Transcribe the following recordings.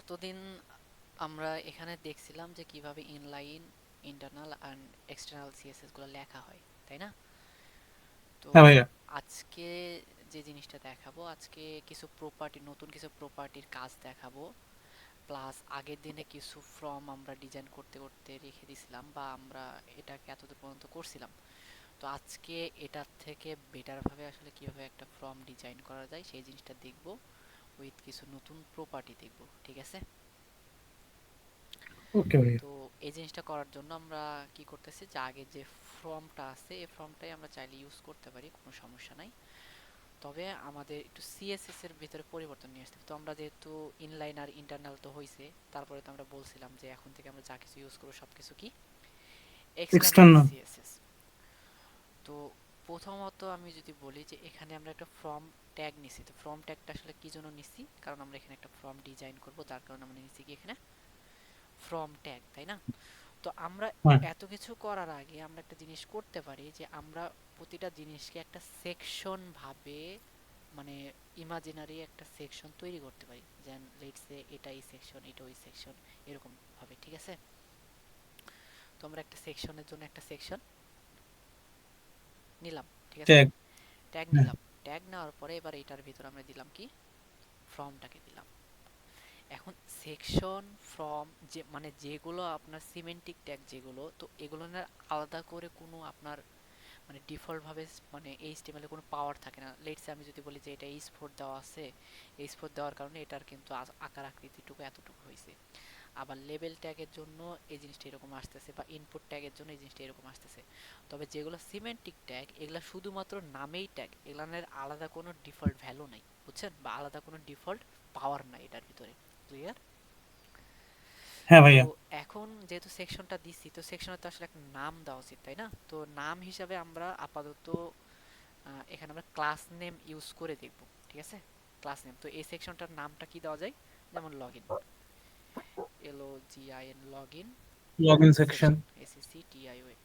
অতদিন আমরা এখানে দেখছিলাম যে কিভাবে inline, internal and external CSS গুলো লেখা হয়, তাই না? তো হ্যাঁ ভাইয়া। আজকে যে জিনিসটা দেখাবো, আজকে নতুন কিছু প্রপার্টির কাজ দেখাবো। প্লাস আগের দিনে কিছু ফর্ম আমরা ডিজাইন করতে করতে রেখে দিছিলাম, বা আমরা এটাকে এতদূর পর্যন্ত করছিলাম। তো আজকে এটার থেকে বেটার ভাবে আসলে কিভাবে একটা ফর্ম ডিজাইন করা যায় সেই জিনিসটা দেখবো, উইথ কিছু নতুন প্রপার্টি দেখবো, ঠিক আছে? ওকে ভাইয়া। তো এই জিনিসটা করার জন্য আমরা কি করতেছি, যে আগে যে ফর্মটা আছে এই ফর্মটাই আমরা চাইলে ইউজ করতে পারি, কোনো সমস্যা নাই। তবে আমাদের একটু সিএসএস এর ভিতরে পরিবর্তন নিয়ে আসতে হবে। তো আমরা যেহেতু ইনলাইন আর ইন্টারনাল তো হয়েছে, তারপরে তো আমরা বলছিলাম যে এখন থেকে আমরা যা কিছু ইউজ করবো সবকিছু কি এক্সটার্নাল এক্সটার্নাল। সিএসএস। তো প্রথমত আমি যদি বলি যে এখানে আমরা একটা ফর্ম ট্যাগ নিছি। তো ফর্ম ট্যাগটা আসলে কি জন্য নিছি, কারণ আমরা এখানে একটা ফর্ম ডিজাইন করব, তার কারণে আমরা নিছি কি এখানে ফর্ম ট্যাগ, তাই না? তো আমরা হ্যাঁ। এত কিছু করার আগে আমরা একটা জিনিস করতে পারি, যে আমরা প্রতিটা জিনিসকে একটা সেকশন ভাবে, মানে ইমাজিনারি একটা সেকশন তৈরি করতে পারি, যেন লেটস সে এটা এই সেকশন, এটা ওই সেকশন, এরকম ভাবে, ঠিক আছে? তো আমরা একটা সেকশনের জন্য একটা সেকশন নিলাম, ঠিক আছে? ট্যাগ। ট্যাগ হ্যাঁ। নিলাম। ট্যাগ নেওয়ার পরে এবার এটার ভিতর আমরা দিলাম কি, ফর্মটাকে দিলাম। এখন সেকশন, ফর্ম, যে মানে যেগুলো আপনার সিমেন্টিক ট্যাগ যেগুলো, তো এগুলো না আলাদা করে কোনো আপনার মানে ডিফল্ট ভাবে মানে এইচটিএমএল এ কোনো পাওয়ার থাকে না। লেটস আমি যদি বলি যে এটা এইচ4 দেওয়া আছে, এইচ4 দেওয়ার কারণে এটার কিন্তু আকার আকৃতিটুকু এতটুকু হয়েছে। আবার লেবেল ট্যাগের জন্য এই জিনিসটা এরকম আসতেছে, বা ইনপুট ট্যাগের জন্য এই জিনিসটা এরকম আসতেছে। তবে যেগুলো সিমেন্টিক ট্যাগ, এগুলা শুধুমাত্র নামেই ট্যাগ, এগুলার আলাদা কোনো ডিফল্ট ভ্যালু নাই, বুঝছেন? বা আলাদা কোনো ডিফল্ট পাওয়ার নাই এটার ভিতরে। ক্লিয়ার? হ্যাঁ তো ভাইয়া। এখন যেহেতু সেকশনটা দিছি, তো সেকশনে তো আসলে একটা নাম দেওয়া উচিত, তাই না? তো নাম হিসাবে আমরা আপাতত এখানে আমরা ক্লাস নেম ইউজ করে দেখব, ঠিক আছে? ক্লাস নেম, তো এই সেকশনটার নামটা কি দেওয়া যায়, যেমন login, LOGIN, login log in section. Section, SECTION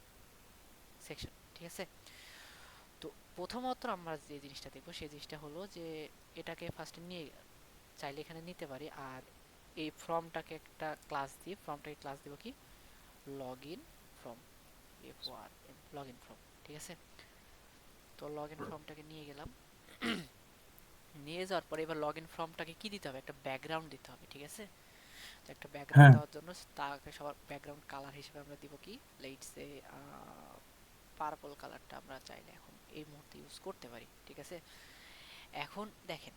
section, ঠিক আছে? তো প্রথমত আমরা যে জিনিসটা দেখবো সেই জিনিসটা হলো যে এটাকে ফার্স্টে নিয়ে চাইলে এখানে নিতে পারি, আর এই ফর্মটাকে একটা ক্লাস দিয়ে ফর্মটাকে ক্লাস দিব কি, লগইন ফর্ম, লগইন ফর্ম, ঠিক আছে? তো লগইন ফর্মটাকে নিয়ে গেলাম। নিয়ে যাওয়ার পরে এবার লগইন ফর্মটাকে কি দিতে হবে, একটা ব্যাকগ্রাউন্ড দিতে হবে, ঠিক আছে? তো একটা ব্যাকগ্রাউন্ড হ্যাঁ। দেওয়ার জন্য তাকে সবার ব্যাকগ্রাউন্ড কালার হিসেবে আমরা দিব কি, লেটস সে পার্পল কালারটা আমরা চাইলে এখন এই মুহূর্তে ইউজ করতে পারি, ঠিক আছে? এখন দেখেন,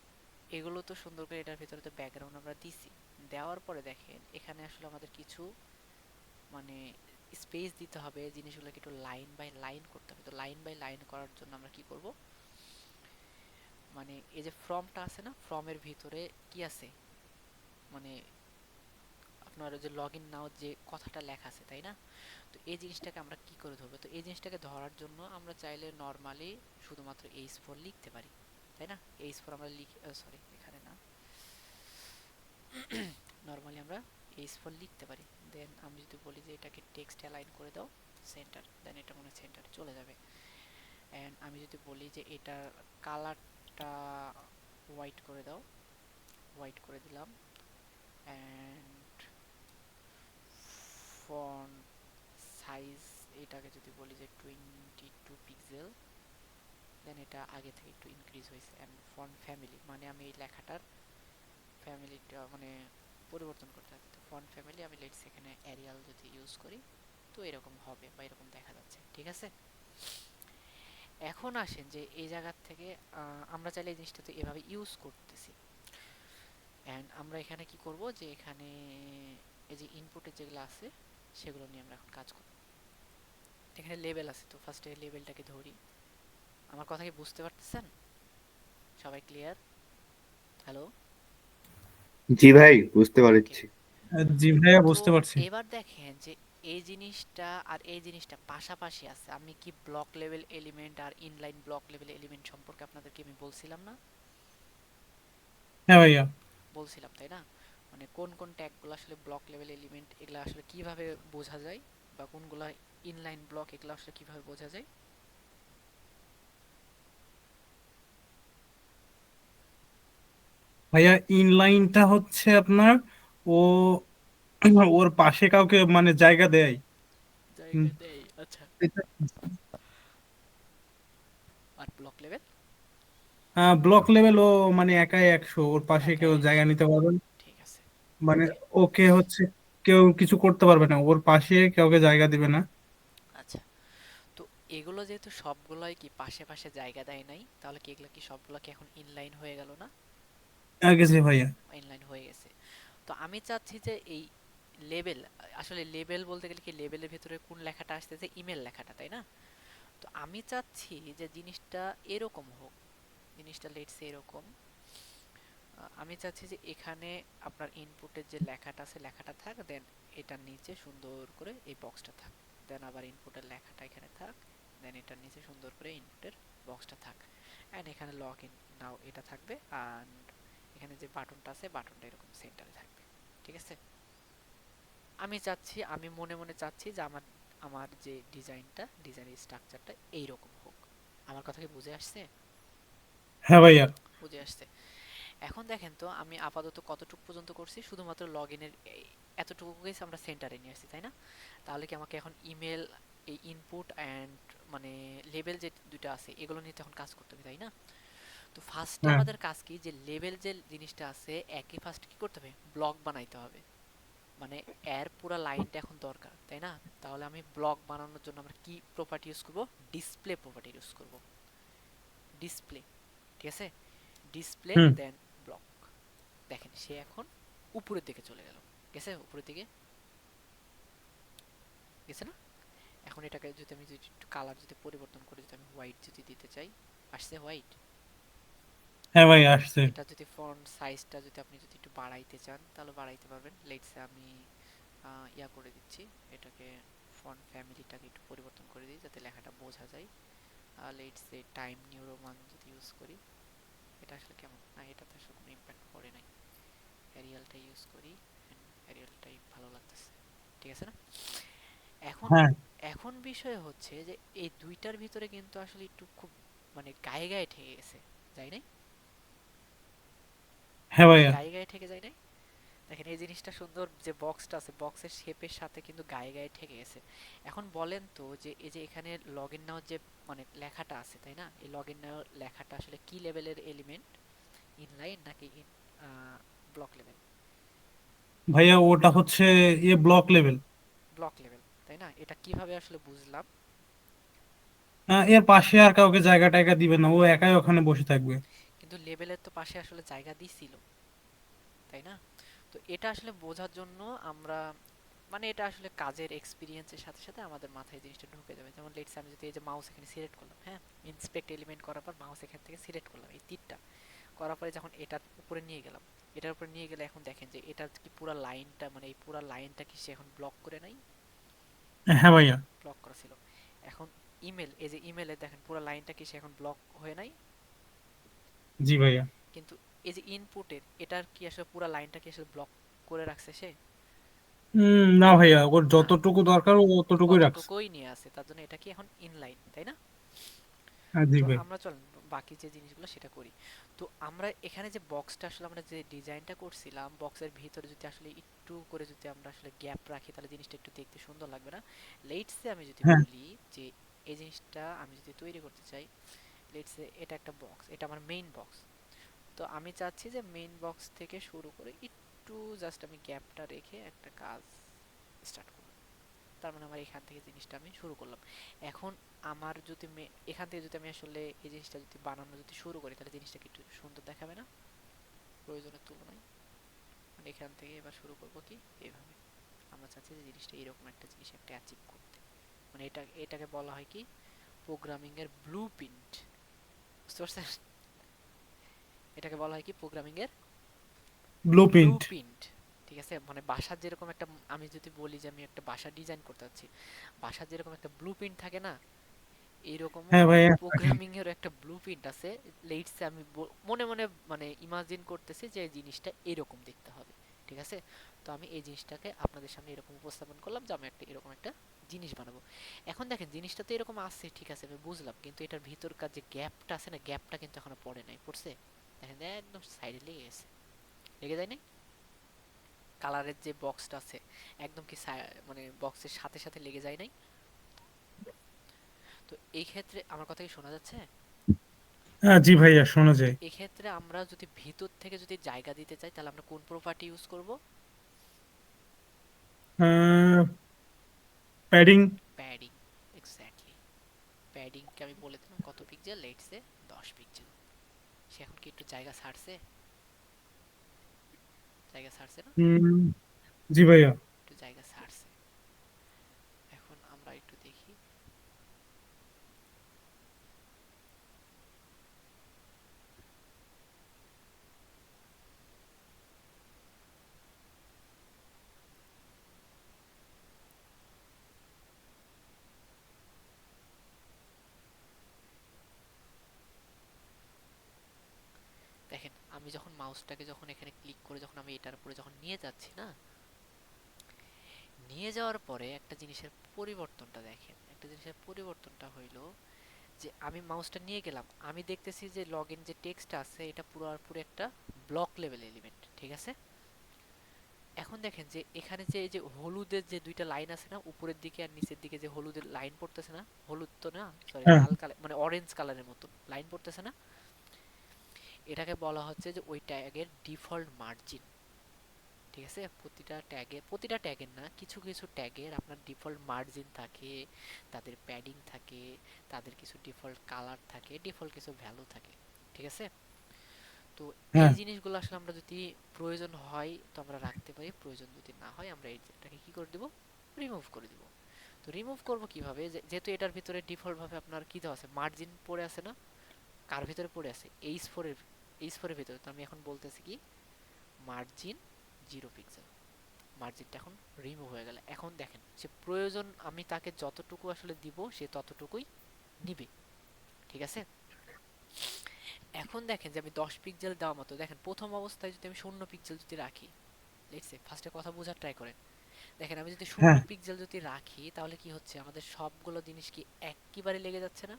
এগুলো তো সুন্দর করে এটার ভিতরে তো ব্যাকগ্রাউন্ড আমরা দিছি। দেওয়ার পরে দেখেন এখানে আসলে আমাদের কিছু মানে স্পেস দিতে হবে, জিনিসগুলোকে একটু লাইন বাই লাইন করতে হবে। তো লাইন বাই লাইন করার জন্য আমরা কি করব, মানে এই যে ফর্মটা আছে না, ফর্মের ভিতরে কি আছে, মানে আপনার যে লগ ইন নাও যে কথাটা লেখা আছে, তাই না? তো এই জিনিসটাকে আমরা কি করে ধরবো, তো এই জিনিসটাকে ধরার জন্য আমরা চাইলে নর্মালি শুধুমাত্র H4 লিখতে পারি, তাই না? H4 আমরা লিখি, সরি এখানে না, নর্মালি আমরা H4 লিখতে পারি। দেন আমি যদি বলি যে এটাকে টেক্সট অ্যালাইন করে দাও সেন্টার, দেন এটা মনে হয় সেন্টারে চলে যাবে। অ্যান্ড আমি যদি বলি যে এটার কালারটা হোয়াইট করে দাও, হোয়াইট করে দিলাম। অ্যান্ড ফন্ট সাইজ, এটাকে যদি বলি যে 22 পিক্সেল, দেন এটা আগে থেকে একটু ইনক্রিজ হয়েছে। অ্যান্ড ফন্ট ফ্যামিলি, মানে আমি এই লেখাটার ফ্যামিলিটা মানে পরিবর্তন করতে হবে। তো ফন্ট ফ্যামিলি আমি লেটস এখানে এরিয়াল যদি ইউজ করি, তো এরকম হবে বা এরকম দেখা যাচ্ছে, ঠিক আছে? এখন আসেন যে এই জায়গার থেকে আমরা চাইলে এই জিনিসটা তো এভাবে ইউজ করতেছি। অ্যান্ড আমরা এখানে কি করব, যে এখানে এই যে ইনপুটে যেগুলো আছে সেগুলো নিয়ে আমরা এখন কাজ করব। এখানে লেবেল আছে, তো ফার্স্টে লেবেলটাকে ধরি। আমার কথা কি বুঝতে পারতেছেন? সবাই ক্লিয়ার? হ্যালো? জি ভাই, বুঝতে ওকে। পারছি। জি ভাইয়া, তো বুঝতে পারছি। এবার দেখেন যে এই জিনিসটা আর এই জিনিসটা পাশাপাশি আছে। আমি কি ব্লক লেভেল এলিমেন্ট আর ইনলাইন ব্লক লেভেল এলিমেন্ট সম্পর্কে আপনাদেরকে আমি বলছিলাম না? হ্যাঁ ভাইয়া। বলছিলাম, তাই না? মানে কোন কোন ট্যাগগুলো আসলে ব্লক লেভেল এলিমেন্ট, এগুলো আসলে কিভাবে বোঝা যায়, বা কোনগুলো ইনলাইন ব্লক, এগুলো আসলে কিভাবে বোঝা যায়। ভাইয়া ইনলাইনটা হচ্ছে আপনার ও ওর পাশে কাউকে মানে জায়গা দেয়। হুম, জায়গা দেয়, আচ্ছা। এটা আর ব্লক লেভেল? ব্লক লেভেল ও মানে একাই 100, ওর পাশে একাই কেউ জায়গা 100। নিতে পারবে না। ঠিক আছে। মানে ওকে। ওকে হচ্ছে কেউ কিছু করতে পারবে না, ওর পাশে কাউকে জায়গা দিবে না। আচ্ছা, তো এগুলো যেহেতু সবগুলাই কি পাশে পাশে জায়গা দেয় নাই, তাহলে কি এগুলো কি সবগুলো কি এখন ইনলাইন হয়ে গেল না? আগে যে ভাইয়া। ইনলাইন হয়ে গেছে। তো আমি চাচ্ছি যে এই লেবেল, আসলে লেবেল বলতে গেলে কি লেবেলের ভিতরে কোন লেখাটা আসতেছে, ইমেল লেখাটা, তাই না? তো আমি চাচ্ছি যে জিনিসটা এরকম হোক, জিনিসটা লেটস এরকম। আমি চাচ্ছি যে এখানে আপনার ইনপুটের যে লেখাটা আছে লেখাটা থাক, দেন এটার নিচে সুন্দর করে এই বক্সটা থাক, দেন আবার ইনপুটের লেখাটা এখানে থাক, দেন এটার নিচে সুন্দর করে ইনপুটের বক্সটা থাক, অ্যান্ড এখানে লগ ইন নাও এটা থাকবে, অ্যান্ড এখানে যে বাটনটা আছে বাটনটা এরকম সেন্টারে থাকবে। ঠিক আছে? আমি চাচ্ছি, আমি মনে মনে চাচ্ছি যে আমার আমার যে ডিজাইনের স্ট্রাকচারটা এইরকম হোক। আমার কথা কি বুঝে আসছে? হ্যাঁ ভাইয়া। বুঝে আসছে। এখন দেখেন তো আমি আপাতত কতটুকু পর্যন্ত করছি, শুধুমাত্র লগ ইনের এতটুকু কেস আমরা সেন্টারে নিয়ে আসছি, তাই না? তাহলে কি আমাকে এখন ইমেল, এই ইনপুট অ্যান্ড মানে লেবেল যে দুটো আছে এগুলো নিয়ে তো এখন কাজ করতে হবে, তাই না? তো ফার্স্টে হ্যাঁ আমাদের কাজ কি, যে লেবেল যে জিনিসটা আছে একই ফার্স্ট কি করতে হবে, ব্লক বানাইতে হবে। মানে এর পুরো লাইনটা এখন দরকার, তাই না? তাহলে আমি ব্লক বানানোর জন্য আমরা কি প্রপার্টি ইউজ করব, ডিসপ্লে প্রপার্টি ইউজ করব। ডিসপ্লে, ঠিক আছে? ডিসপ্লে হুম। দেন ব্লক। দেখেন সে এখন উপরের দিকে চলে গেল, গেছে উপরের দিকে, গেছে না? এখন এটাকে যদি আমি যদি একটু কালার যদি পরিবর্তন করে যদি আমি হোয়াইট যদি দিতে চাই, আসছে হোয়াইট। হ্যাঁ ভাই আসছে। এটা যদি ফন্ট সাইজটা যদি আপনি যদি একটু বাড়াইতে চান তাহলে বাড়াইতে পারবেন। লেটসে আমি ইয়া করে দিচ্ছি, এটাকে ফন্ট ফ্যামিলিটাকে একটু পরিবর্তন করে দিই যাতে লেখাটা বোঝা যায়। লেটসে টাইম নিউ রোমান যদি ইউজ করি, এটা আসলে কেমন, না এটাতে আসলে কোনো ইম্প্যাক্ট পড়ে নাই। এরিয়ালটা ইউজ করি, এরিয়ালটাই ভালো লাগতেছে। ঠিক আছে না? এখন হ্যাঁ এখন বিষয় হচ্ছে যে এই দুইটার ভিতরে কিন্তু আসলে একটু খুব মানে গায়ে গায়ে ঠেকে গেছে, যাই নাই? হ্যাঁ ভাইয়া। গায়ে গায়ে ঠেকে যায় নাই? দেখেন এই জিনিসটা সুন্দর, যে বক্সটা আছে বক্সের শেপের সাথে কিন্তু গায়ে গায়ে ঠেকে গেছে। এখন বলেন তো যে এই যে এখানে লগ ইন নাও যে মানে লেখাটা আছে, তাই না? এই লগ ইন নাও লেখাটা আসলে কি লেভেলের এলিমেন্ট, ইনলাইন নাকি ইন ব্লক লেভেল? ভাইয়া ওটা হচ্ছে ব্লক লেভেল। ব্লক লেভেল, তাই না? এটা কিভাবে আসলে বুঝলাম? এর পাশে আর কাউকে জায়গা টায়গা দিবে না, ও একাই ওখানে বসে থাকবে। কিন্তু লেভেলের তো পাশে আসলে জায়গা দিছিল, তাই না? তো এটা আসলে বোঝার জন্য আমরা মানে এটা আসলে কাজের এক্সপিরিয়েন্সের সাথে সাথে আমাদের মাথায় জিনিসটা ঢুকে যাবে। যেমন লেটস আমি যদি এই যে মাউস এখানে সিলেক্ট করলাম, হ্যাঁ, ইন্সপেক্ট এলিমেন্ট করার পর মাউস এখান থেকে সিলেক্ট করলাম এই তীরটা করার পরে যখন এটার উপরে নিয়ে গেলাম, এটার উপরে নিয়ে গেলে এখন দেখেন যে এটার কি পুরো লাইনটা মানে এই পুরো লাইনটা কি সে এখন ব্লক করে নাই? হ্যাঁ ভাইয়া। ব্লক করা ছিল। এখন ইমেল, এই যে ইমেলে দেখেন পুরো লাইনটা কি সে এখন ব্লক হয়ে নাই? জি ভাইয়া। কিন্তু এই যে ইনপুটের এটার কি আসলে পুরো লাইনটা কি আসলে ব্লক করে রাখছে সে? না ভাইয়া, ওর না, যতটুকু দরকার ও ততটুকুই রাখছে। অতটুকুই নিয়ে আসে, তার জন্য এটা কি এখন ইনলাইন, তাই না? হ্যাঁ জি তো ভাই। আমরা চলেন বাকি যে জিনিসগুলো সেটা করি। তো আমরা এখানে যে বক্সটা আসলে আমরা যে ডিজাইনটা করছিলাম, বক্সের ভিতরে যদি আসলে একটু করে যদি আমরা আসলে গ্যাপ রাখি তাহলে জিনিসটা একটু দেখতে সুন্দর লাগবে না? লেটসে আমি যদি হ্যাঁ বলি যে এই জিনিসটা আমি যদি তৈরি করতে চাই, লেটসে এটা একটা বক্স, এটা আমার মেইন বক্স। তো আমি চাচ্ছি যে মেইন বক্স থেকে শুরু করে একটু জাস্ট আমি গ্যাপটা রেখে একটা কাজ স্টার্ট করব। তার মানে আমার এখান থেকে জিনিসটা আমি শুরু করলাম। এখন আমার যদি এখান থেকে যদি আমি আসলে এই জিনিসটা যদি বানানো যদি শুরু করি তাহলে জিনিসটা কি একটু সুন্দর দেখাবে না প্রয়োজনের তুলনায়? মানে এখান থেকে এবার শুরু করব কি এইভাবে। আমরা চাচ্ছি যে জিনিসটা এরকম একটা জিনিস একটা অ্যাচিভ করতে। মানে এটাকে বলা হয় কি, প্রোগ্রামিং এর ব্লু প্রিন্ট। বুঝতে পারছেন? এটাকে বলা হয় কি, প্রোগ্রামিং এর ব্লু ব্লু প্রিন্ট। প্রিন্ট। ঠিক আছে? মানে বাসার যেরকম একটা, আমি যদি বলি যে আমি একটা বাসা ডিজাইন করতে যাচ্ছি, বাসার যেরকম একটা ব্লু প্রিন্ট থাকে না, এইরকমও হ্যাঁ ভাইয়া। প্রোগ্রামিং এর একটা ব্লুপ্রিন্ট আছে। লেটস আমি মনে মনে মানে ইমাজিন করতেছি যে এই জিনিসটা এরকম দেখতে হবে। ঠিক আছে? তো আমি এই জিনিসটাকে আপনাদের সামনে এরকম উপস্থাপন করলাম যে আমি একটা এরকম একটা জিনিস বানাবো। এখন দেখেন জিনিসটা তো এরকম আছে, ঠিক আছে আমি বুঝলাম, কিন্তু এটার ভিতরকার যে গ্যাপটা আছে না, গ্যাপটা কিন্তু এখনো পড়ে নাই। পড়ছে? দেখেন একদম সাইডে লেগে গেছে, লেগে যায় নাই? কালারের যে বক্সটা আছে একদম কি মানে বক্সের সাথে সাথে লেগে যায় নাই? তো এই ক্ষেত্রে আমার কথা কি শোনা যাচ্ছে? হ্যাঁ জি ভাইয়া, শোনা তো যায়। এই ক্ষেত্রে আমরা যদি ভিতর থেকে যদি জায়গা দিতে চাই তাহলে আমরা কোন প্রপার্টি ইউজ করব? প্যাডিং। প্যাডিং। এক্স্যাক্টলি। প্যাডিংকে আমি বলে দিলাম কত পিক্সেল, লেটস সে 10 পিক্সেল। সে এখন কি একটু জায়গা ছাড়ছে? জায়গা ছাড়ছে না? জি ভাইয়া। একটু জায়গা ছাড়ছে। এখন আমরা একটু দেখি। দেখেন আমি যখন মাউসটাকে যখন এখানে ক্লিক করে যখন আমি এটার উপরে যখন নিয়ে যাচ্ছি না, নিয়ে যাওয়ার পরে একটা জিনিসের পরিবর্তনটা দেখেন। একটা জিনিসের পরিবর্তনটা হইলো যে আমি মাউসটা নিয়ে গেলাম, আমি দেখতেছি যে লগইন যে টেক্সট আছে এটা পুরোপুরি একটা ব্লক লেভেল এলিমেন্ট, ঠিক আছে? এখন দেখেন যে এখানে যে এই যে হলুদের যে দুইটা লাইন আছে না উপরের দিকে আর নিচের দিকে, যে হলুদের লাইন পড়তেছে না, হলুদ তো না, সরি হ্যাঁ লাল কালার মানে অরেঞ্জ কালারের মতো লাইন পড়তেছে না, এটাকে বলা হচ্ছে যে ওই ট্যাগের ডিফল্ট মার্জিন। ঠিক আছে? প্রতিটা ট্যাগের না, কিছু কিছু ট্যাগের আপনার ডিফল্ট মার্জিন থাকে, তাদের প্যাডিং থাকে, তাদের কিছু ডিফল্ট কালার থাকে, ডিফল্ট কিছু ভ্যালু থাকে। ঠিক আছে? তো এই হ্যাঁ জিনিসগুলো আসলে আমরা যদি প্রয়োজন হয় তো আমরা রাখতে পারি, প্রয়োজন যদি না হয় আমরা এটাকে কি করে দিব? রিমুভ করে দিব। তো রিমুভ করব কিভাবে? যেহেতু এটার ভিতরে ডিফল্ট ভাবে আপনার কি দেওয়া আছে, মার্জিন পড়ে আছে না, কার ভিতরে পড়ে আছে? এইচ ফোর এর ভিতরে। তো আমি এখন বলতেছি কি মার্জিন 0 পিক্সেল। মার্জিনটা এখন রিমুভ হয়ে গেল। এখন দেখেন যে প্রয়োজন আমি তাকে যতটুকু আসলে দিব সে ততটুকুই নিবে। ঠিক আছে? এখন দেখেন যে আমি 10 পিক্সেল দেওয়া মতো, দেখেন প্রথম অবস্থায় যদি আমি 0 পিক্সেল যদি রাখি, লেটস সে ফার্স্টে কথা বোঝার ট্রাই করেন। দেখেন আমি যদি শূন্য হ্যাঁ পিক্সেল যদি রাখি তাহলে কি হচ্ছে, আমাদের সবগুলো জিনিস কি একবারে লেগে যাচ্ছে না?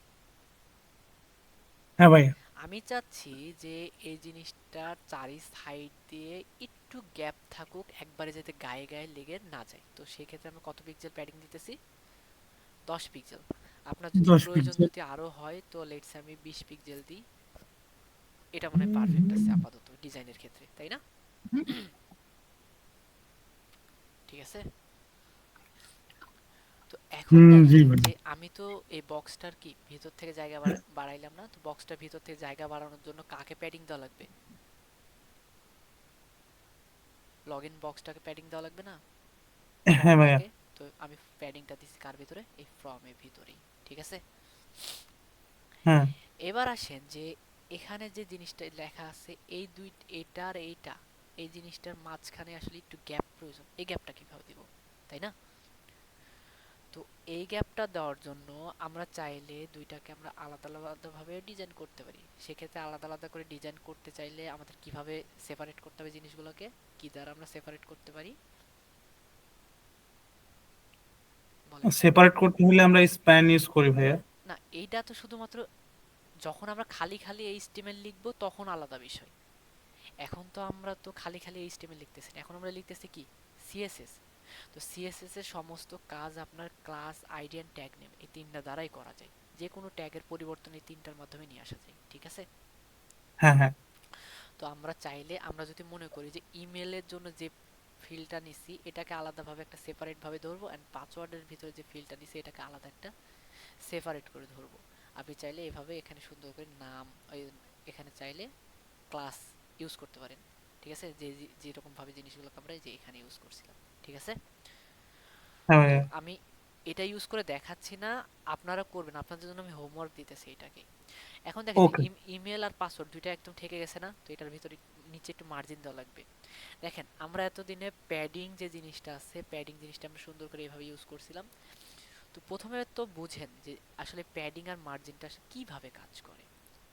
হ্যাঁ ভাইয়া। আমি চাচ্ছি যে এই জিনিসটার চারি সাইড দিয়ে একটু গ্যাপ থাকুক, একবারে যাতে গায়ে গায়ে লেগে না যায়। তো সেক্ষেত্রে আমি কত পিক্সেল প্যাডিং দিতেছি? 10 পিক্সেল। আপনার যদি দশ প্রয়োজন পিক্সেল যদি আরো হয় তো লেটস আমি 20 পিক্সেল দিই। এটা মনে হয় পারফেক্ট আছে আপাতত ডিজাইনের ক্ষেত্রে, তাই না? ঠিক আছে? তো এখন জি দেখেন ভাই। যে আমি তো এই বক্সটার কি ভিতর থেকে জায়গা বাড়াইলাম না, তো বক্সটার ভিতর থেকে জায়গা বাড়ানোর জন্য কাকে প্যাডিং দেওয়া লাগবে? লগইন বক্সটাকে প্যাডিং দেওয়া লাগবে না, হ্যাঁ ভাইয়া। ফর্মটাকে? তো আমি প্যাডিংটা দিচ্ছি কার ভিতরে? এই ফর্মের ভিতরেই। ঠিক আছে? হ্যাঁ এবার আসেন যে এখানে যে জিনিসটা লেখা আছে এই দুই, এটা আর এইটা, এই জিনিসটার মাঝখানে আসলে একটু গ্যাপ প্রয়োজন। এই গ্যাপটা কিভাবে দিব, তাই না? তো এই গ্যাপটা দেওয়ার জন্য আমরা চাইলে দুইটাকে আমরা আলাদা আলাদা ভাবে ডিজাইন করতে পারি। সেক্ষেত্রে আলাদা আলাদা করে ডিজাইন করতে চাইলে আমাদের কিভাবে সেপারেট করতে হবে জিনিসগুলোকে? কি দ্বারা আমরা সেপারেট করতে পারি বলেন? সেপারেট করতে হলে আমরা স্প্যান ইউজ করি ভাইয়া। না, এইটা তো শুধুমাত্র যখন আমরা খালি খালি এইচটিএমএল লিখবো তখন আলাদা বিষয়। এখন তো আমরা তো খালি খালি এইচটিএমএল লিখতেছি না, এখন আমরা লিখতেছি কি সিএসএস। তো সিএসএস এর সমস্ত কাজ আপনার class ID and tag name এই তিনটা দ্বারাই করা যায়। যে কোনো ট্যাগের পরিবর্তন এই তিনটার মাধ্যমে নিয়ে আসা যায়। ঠিক আছে? হ্যাঁ হ্যাঁ তো আমরা চাইলে আমরা যদি মনে করি যে ইমেলের জন্য যে ফিল্ডটা নিছি এটাকে আলাদাভাবে একটা সেপারেট ভাবে ধরবো, এন্ড পাসওয়ার্ডের ভিতরে যে ফিল্ডটা নিছি এটাকে আলাদা একটা সেপারেট করে ধরবো। আপনি চাইলে এভাবে এখানে সুন্দর করে নাম, এখানে চাইলে ক্লাস ইউজ করতে পারেন। ঠিক আছে? যেরকম ভাবে জিনিসগুলোকে আমরা যে এখানে ইউজ করছিলাম। ঠিক আছে? হ্যাঁ তো ভাইয়া। আমি এটা ইউজ করে দেখাচ্ছি না, আপনারা করবেন, আপনাদের জন্য আমি হোমওয়ার্ক দিতেছি এটাকে। এখন দেখেন যে ওকে। ইমেল আর পাসওয়ার্ড দুইটা একদম ঠেকে গেছে না, তো এটার ভিতরে নিচে একটু মার্জিন দেওয়া লাগবে। দেখেন আমরা এতদিনে প্যাডিং যে জিনিসটা আছে, প্যাডিং জিনিসটা আমরা সুন্দর করে এভাবে ইউজ করছিলাম। তো প্রথমে তো বুঝেন যে আসলে প্যাডিং আর মার্জিনটা কিভাবে কাজ করে।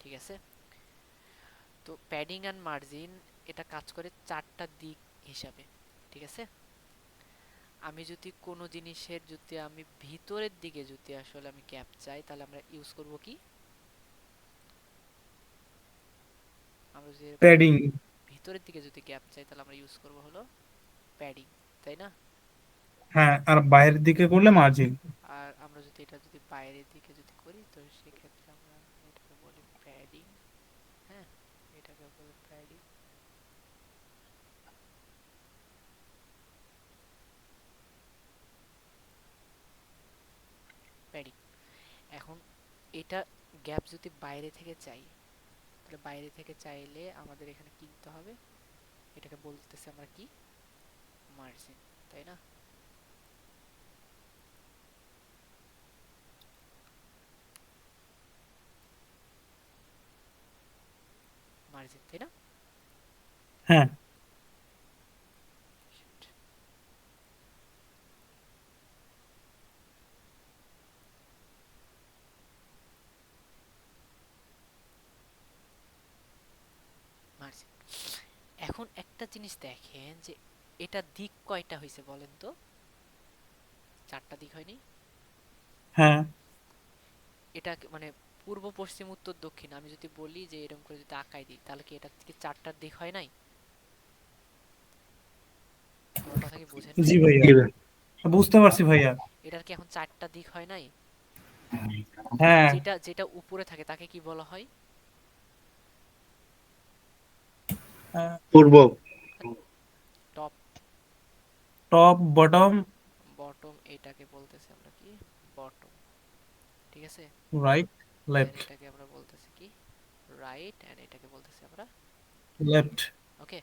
ঠিক আছে? তো প্যাডিং এন্ড মার্জিন এটা কাজ করে চারটা দিক হিসাবে। ঠিক আছে? আমি যদি কোনো জিনিসের যদি আমি ভিতরের দিকে যদি আসলে আমি গ্যাপ চাই তাহলে আমরা ইউজ করব কি? আমরা যদি এরকম প্যাডিং। ভিতরের দিকে যদি গ্যাপ চাই তাহলে আমরা ইউজ করব হলো প্যাডিং, তাই না? হ্যাঁ, আর বাইরের দিকে করলে মার্জিন। আর আমরা যদি এটা যদি বাইরের দিকে যদি করি তো সেক্ষেত্রে আমরা এটাকে বলি প্যাডিং। হ্যাঁ, এটাকে বলি প্যাডিং। প্যাডিং। এখন এটা গ্যাপ যদি বাইরে থেকে চাই, তাহলে বাইরে থেকে চাইলে আমাদের এখানে কি দিতে হবে? এটাকে বলতেছে আমরা কি, মার্জিন, তাই না? মার্জিন, তাই না? হ্যাঁ, Shit. মার্জিন। এখন একটা জিনিস দেখেন যে এটা দিক কয়টা হয়েছে বলেন তো? চারটা দিক হয়নি? হ্যাঁ, এটা মানে পূর্ব পশ্চিম উত্তর দক্ষিণ আমি যদি বলি যে এরকম করে যদি আঁকাই দিই, তাহলে কি এটা কি চারটার দিক হয় নাই? আমার কথা কি বোঝেন নাই? জি ভাইয়া, জি ভাই। বুঝতে পারছি ভাইয়া। এটার কি এখন চারটা দিক হয় নাই? হ্যাঁ, যেটা যেটা উপরে থাকে তাকে কি বলা হয়? পূর্ব। টপ। টপ বটম বটম, এটাকে বলতেছি আমরা কি, বটম। ঠিক আছে। রাইট দেন লেফট এটাকে আমরা বলতেছি কি, রাইট, এন্ড এটাকে বলতেছি আমরা লেফট। ওকে।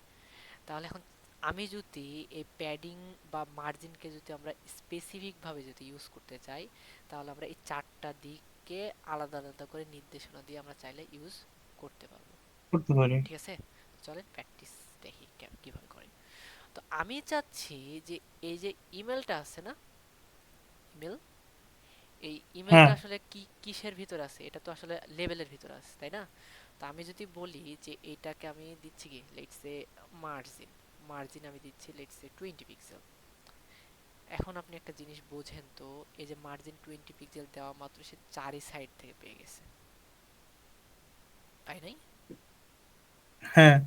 তাহলে এখন আমি যদি এই প্যাডিং বা মার্জিনকে যদি আমরা স্পেসিফিক ভাবে যদি ইউজ করতে চাই, তাহলে আমরা এই চারটা দিককে আলাদা আলাদা করে নির্দেশনা দিয়ে আমরা চাইলে ইউজ করতে পারবো। করতে পারি। ঠিক আছে, চলেন প্র্যাকটিস দেখি কিভাবে করে। তো আমি চাচ্ছি যে এই যে ইমেলটা আছে না, ইমেল, এই হ্যাঁ, ইমেলটা আসলে কি কিসের ভিতর আছে? এটা তো আসলে লেভেলের ভিতর আছে, তাই না? তো আমি যদি বলি যে এইটাকে আমি দিচ্ছি কি, লেটস সে মার্জিন, মার্জিন আমি দিচ্ছি লেটস সে 20 পিক্সেল। এখন আপনি একটা জিনিস বোঝেন তো, এই যে মার্জিন 20 পিক্সেল দেওয়া মাত্র সে চারি সাইড থেকে পেয়ে গেছে, পাই নাই? হ্যাঁ,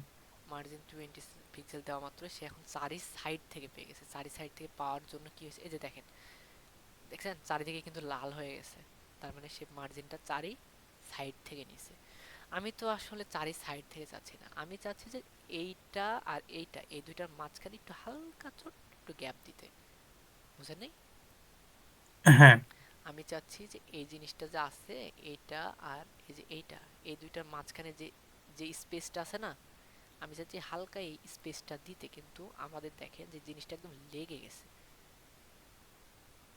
মার্জিন 20 পিক্সেল দেওয়া মাত্র সে এখন চারি সাইড থেকে পেয়ে গেছে। চারি সাইড থেকে পাওয়ার জন্য কি হয়েছে, এই যে দেখেন, দেখছেন চারিদিকে কিন্তু লাল হয়ে গেছে, তার মানে সে মার্জিনটা চারি সাইড থেকে নিছে। আমি তো আসলে চারি সাইড থেকে চাচ্ছি না, আমি চাচ্ছি যে এইটা আর এইটা, এই দুইটার মাঝখানে একটু হালকা ছোট্ট একটু গ্যাপ দিতে, বুঝেন নাই? হ্যাঁ। আমি চাচ্ছি যে এই জিনিসটা যে আছে, এইটা আর এই যে এইটা, এই দুইটার মাঝখানে যে যে স্পেসটা আছে না, আমি চাচ্ছি হালকা এই স্পেসটা দিতে, কিন্তু আমাদের দেখেন যে জিনিসটা একদম লেগে গেছে।